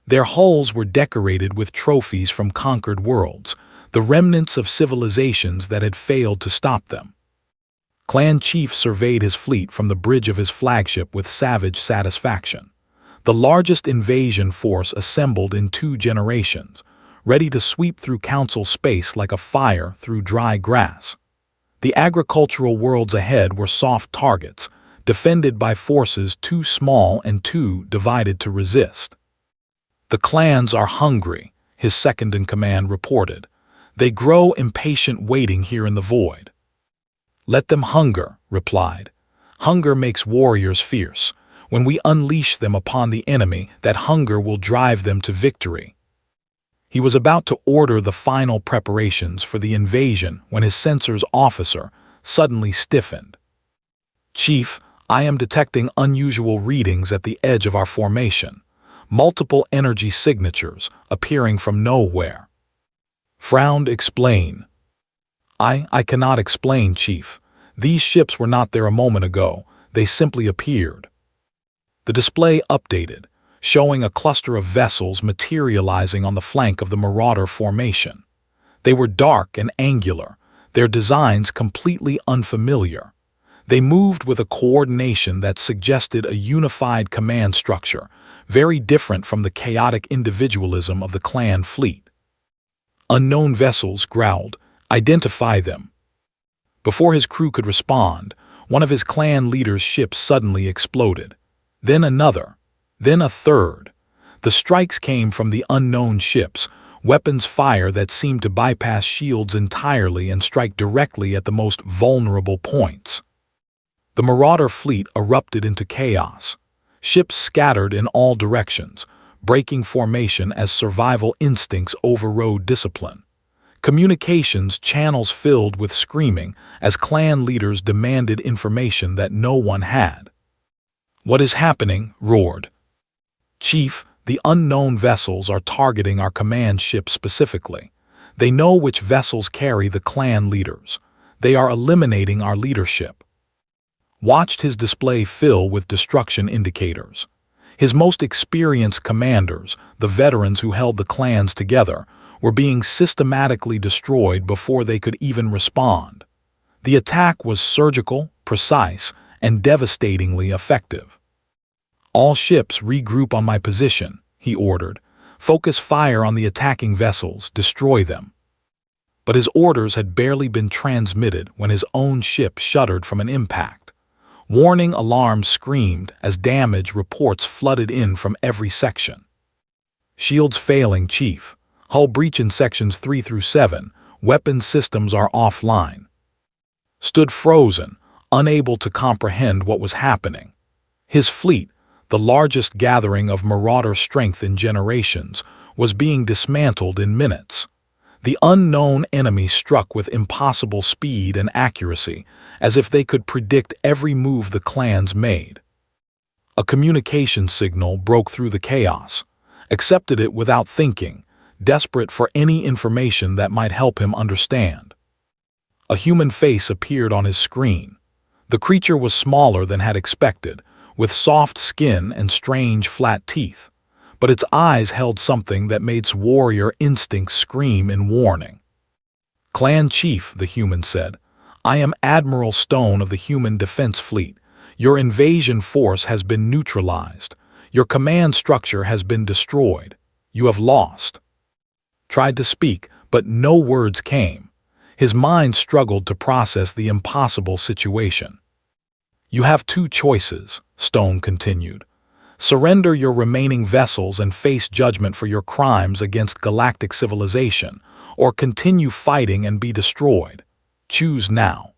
Their hulls were decorated with trophies from conquered worlds, the remnants of civilizations that had failed to stop them. Clan Chief surveyed his fleet from the bridge of his flagship with savage satisfaction. The largest invasion force assembled in 2 generations, ready to sweep through Council space like a fire through dry grass. The agricultural worlds ahead were soft targets, defended by forces too small and too divided to resist. "The clans are hungry," his second-in-command reported. "They grow impatient waiting here in the void." "Let them hunger," replied. "Hunger makes warriors fierce. When we unleash them upon the enemy, that hunger will drive them to victory." He was about to order the final preparations for the invasion when his sensors officer suddenly stiffened. "Chief, I am detecting unusual readings at the edge of our formation. Multiple energy signatures appearing from nowhere." Frowned, explain. I cannot explain, Chief. These ships were not there a moment ago. They simply appeared." The display updated, showing a cluster of vessels materializing on the flank of the Marauder formation. They were dark and angular, their designs completely unfamiliar. They moved with a coordination that suggested a unified command structure, very different from the chaotic individualism of the clan fleet. Unknown vessels growled, "Identify them." Before his crew could respond, one of his clan leader's ships suddenly exploded. Then another. Then a third. The strikes came from the unknown ships, weapons fire that seemed to bypass shields entirely and strike directly at the most vulnerable points. The Marauder fleet erupted into chaos. Ships scattered in all directions, breaking formation as survival instincts overrode discipline. Communications channels filled with screaming as clan leaders demanded information that no one had. "What is happening?" roared. "Chief, the unknown vessels are targeting our command ships specifically. They know which vessels carry the clan leaders. They are eliminating our leadership." Watched his display fill with destruction indicators. His most experienced commanders, the veterans who held the clans together, were being systematically destroyed before they could even respond. The attack was surgical, precise, and devastatingly effective. "All ships regroup on my position," he ordered. "Focus fire on the attacking vessels, destroy them." But his orders had barely been transmitted when his own ship shuddered from an impact. Warning alarms screamed as damage reports flooded in from every section. "Shields failing, Chief. Hull breach in sections 3 through 7. Weapons systems are offline." Stood frozen, unable to comprehend what was happening. His fleet, the largest gathering of Marauder strength in generations, was being dismantled in minutes. The unknown enemy struck with impossible speed and accuracy, as if they could predict every move the clans made. A communication signal broke through the chaos, accepted it without thinking, desperate for any information that might help him understand. A human face appeared on his screen. The creature was smaller than had expected, with soft skin and strange flat teeth, but its eyes held something that made its warrior instincts scream in warning. "Clan Chief," the human said, "I am Admiral Stone of the Human Defense Fleet. Your invasion force has been neutralized. Your command structure has been destroyed. You have lost." Tried to speak, but no words came. His mind struggled to process the impossible situation. "You have 2 choices," Stone continued. "Surrender your remaining vessels and face judgment for your crimes against galactic civilization, or continue fighting and be destroyed. Choose now."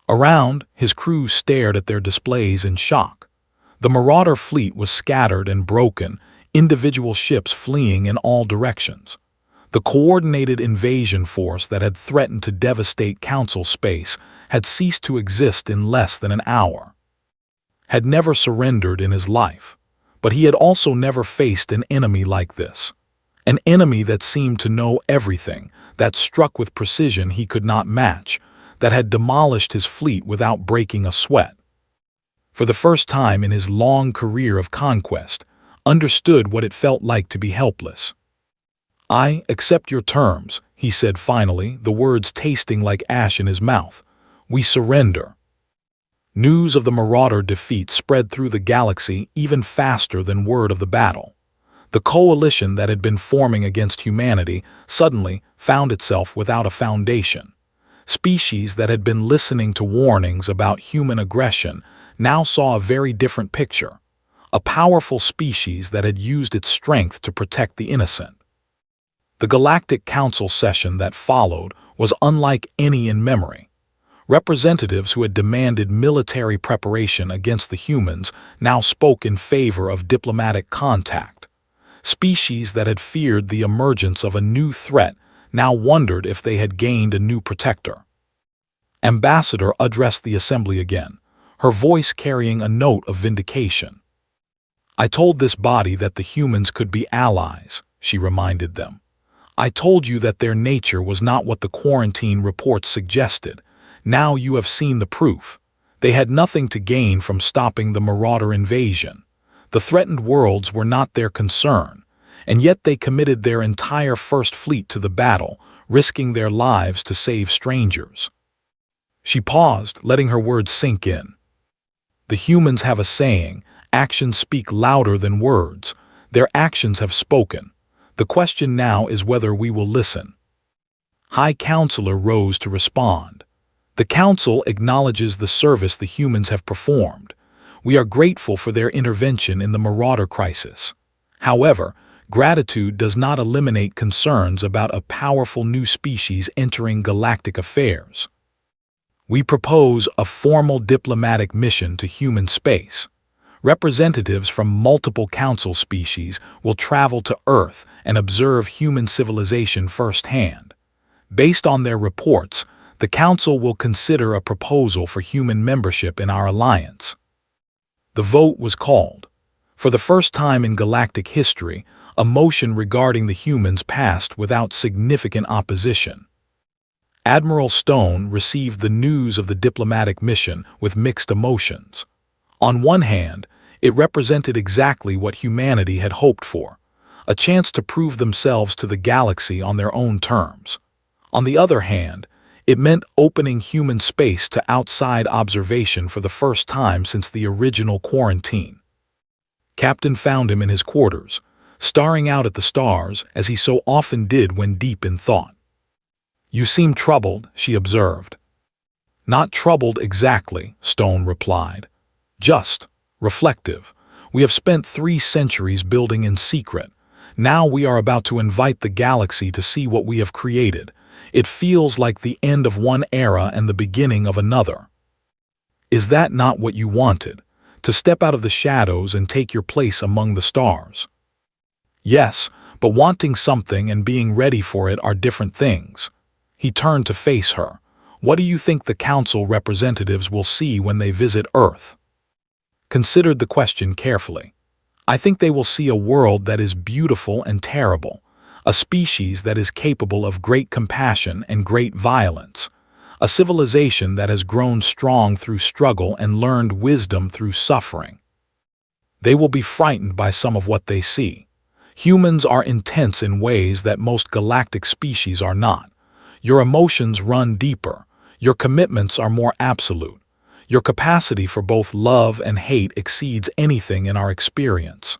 Around, his crew stared at their displays in shock. The Marauder fleet was scattered and broken, individual ships fleeing in all directions. The coordinated invasion force that had threatened to devastate Council space had ceased to exist in less than an hour. had never surrendered in his life, but he had also never faced an enemy like this. An enemy that seemed to know everything, that struck with precision he could not match, that had demolished his fleet without breaking a sweat. For the first time in his long career of conquest, understood what it felt like to be helpless. "I accept your terms," he said finally, the words tasting like ash in his mouth. "We surrender." News of the Marauder defeat spread through the galaxy even faster than word of the battle. The coalition that had been forming against humanity suddenly found itself without a foundation. Species that had been listening to warnings about human aggression now saw a very different picture. A powerful species that had used its strength to protect the innocent. The Galactic Council session that followed was unlike any in memory. Representatives who had demanded military preparation against the humans now spoke in favor of diplomatic contact. Species that had feared the emergence of a new threat now wondered if they had gained a new protector. Ambassador addressed the assembly again, her voice carrying a note of vindication. "I told this body that the humans could be allies," she reminded them. "I told you that their nature was not what the quarantine reports suggested. Now you have seen the proof. They had nothing to gain from stopping the Marauder invasion. The threatened worlds were not their concern, and yet they committed their entire First Fleet to the battle, risking their lives to save strangers." She paused, letting her words sink in. "The humans have a saying, actions speak louder than words. Their actions have spoken. The question now is whether we will listen." High Counselor rose to respond. "The Council acknowledges the service the humans have performed. We are grateful for their intervention in the Marauder crisis. However, gratitude does not eliminate concerns about a powerful new species entering galactic affairs. We propose a formal diplomatic mission to human space. Representatives from multiple Council species will travel to Earth and observe human civilization firsthand. Based on their reports, the Council will consider a proposal for human membership in our alliance." The vote was called. For the first time in galactic history, a motion regarding the humans passed without significant opposition. Admiral Stone received the news of the diplomatic mission with mixed emotions. On one hand, it represented exactly what humanity had hoped for, a chance to prove themselves to the galaxy on their own terms. On the other hand, it meant opening human space to outside observation for the first time since the original quarantine. Captain found him in his quarters, staring out at the stars as he so often did when deep in thought. "You seem troubled," she observed. "Not troubled exactly," Stone replied. "Just reflective. We have spent 3 centuries building in secret. Now we are about to invite the galaxy to see what we have created. It feels like the end of one era and the beginning of another." "Is that not what you wanted? To step out of the shadows and take your place among the stars?" "Yes, but wanting something and being ready for it are different things." He turned to face her. "What do you think the Council representatives will see when they visit Earth?" Considered the question carefully. "I think they will see a world that is beautiful and terrible, a species that is capable of great compassion and great violence, a civilization that has grown strong through struggle and learned wisdom through suffering. They will be frightened by some of what they see. Humans are intense in ways that most galactic species are not. Your emotions run deeper. Your commitments are more absolute. Your capacity for both love and hate exceeds anything in our experience.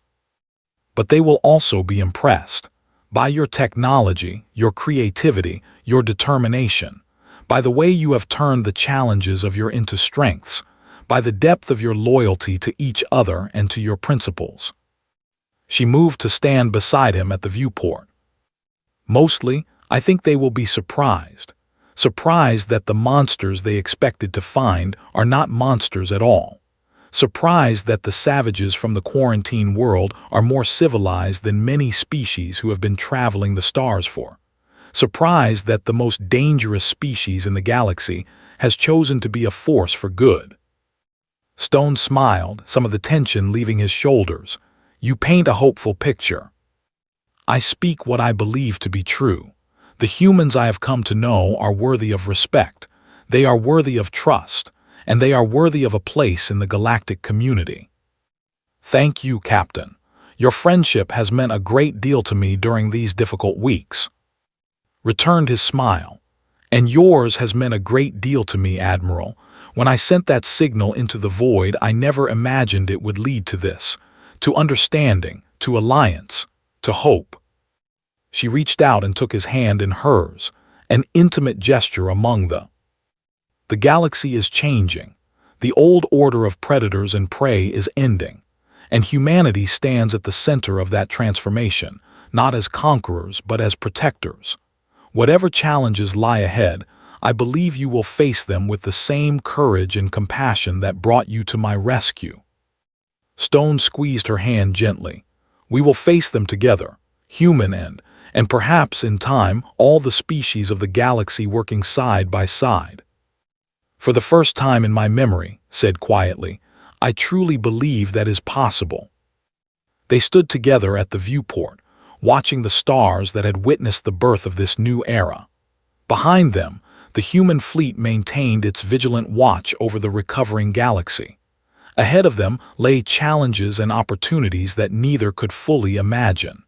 But they will also be impressed by your technology, your creativity, your determination, by the way you have turned the challenges of your into strengths, by the depth of your loyalty to each other and to your principles." She moved to stand beside him at the viewport. "Mostly, I think they will be surprised. Surprised that the monsters they expected to find are not monsters at all. Surprised that the savages from the quarantine world are more civilized than many species who have been traveling the stars for. Surprised that the most dangerous species in the galaxy has chosen to be a force for good." Stone smiled, some of the tension leaving his shoulders. You paint a hopeful picture. I speak what I believe to be true. The humans I have come to know are worthy of respect. They are worthy of trust, and they are worthy of a place in the galactic community. Thank you, Captain. Your friendship has meant a great deal to me during these difficult weeks. Returned his smile. And yours has meant a great deal to me, Admiral. When I sent that signal into the void, I never imagined it would lead to this, to understanding, to alliance, to hope. She reached out and took his hand in hers, an intimate gesture among the galaxy is changing. The old order of predators and prey is ending, and humanity stands at the center of that transformation, not as conquerors but as protectors. Whatever challenges lie ahead, I believe you will face them with the same courage and compassion that brought you to my rescue. Stone squeezed her hand gently. We will face them together, human and perhaps in time, all the species of the galaxy working side by side. For the first time in my memory, said quietly, I truly believe that is possible. They stood together at the viewport, watching the stars that had witnessed the birth of this new era. Behind them, the human fleet maintained its vigilant watch over the recovering galaxy. Ahead of them lay challenges and opportunities that neither could fully imagine.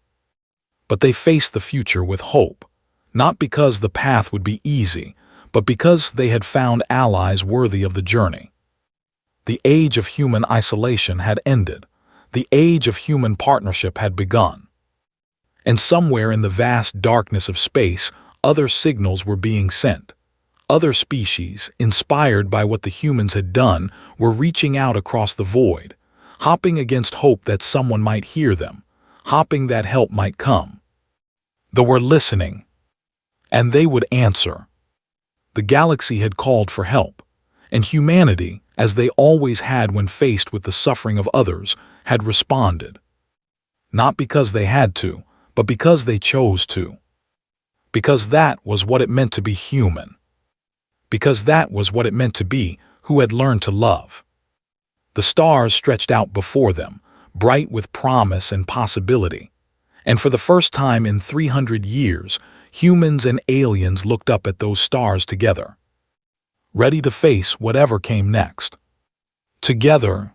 But they faced the future with hope, not because the path would be easy, but because they had found allies worthy of the journey. The age of human isolation had ended. The age of human partnership had begun. And somewhere in the vast darkness of space, other signals were being sent. Other species, inspired by what the humans had done, were reaching out across the void, hopping against hope that someone might hear them, hoping that help might come. They were listening, and they would answer. The galaxy had called for help, and humanity, as they always had when faced with the suffering of others, had responded. Not because they had to, but because they chose to. Because that was what it meant to be human. Because that was what it meant to be who had learned to love. The stars stretched out before them, bright with promise and possibility. And for the first time in 300 years, humans and aliens looked up at those stars together, ready to face whatever came next. Together,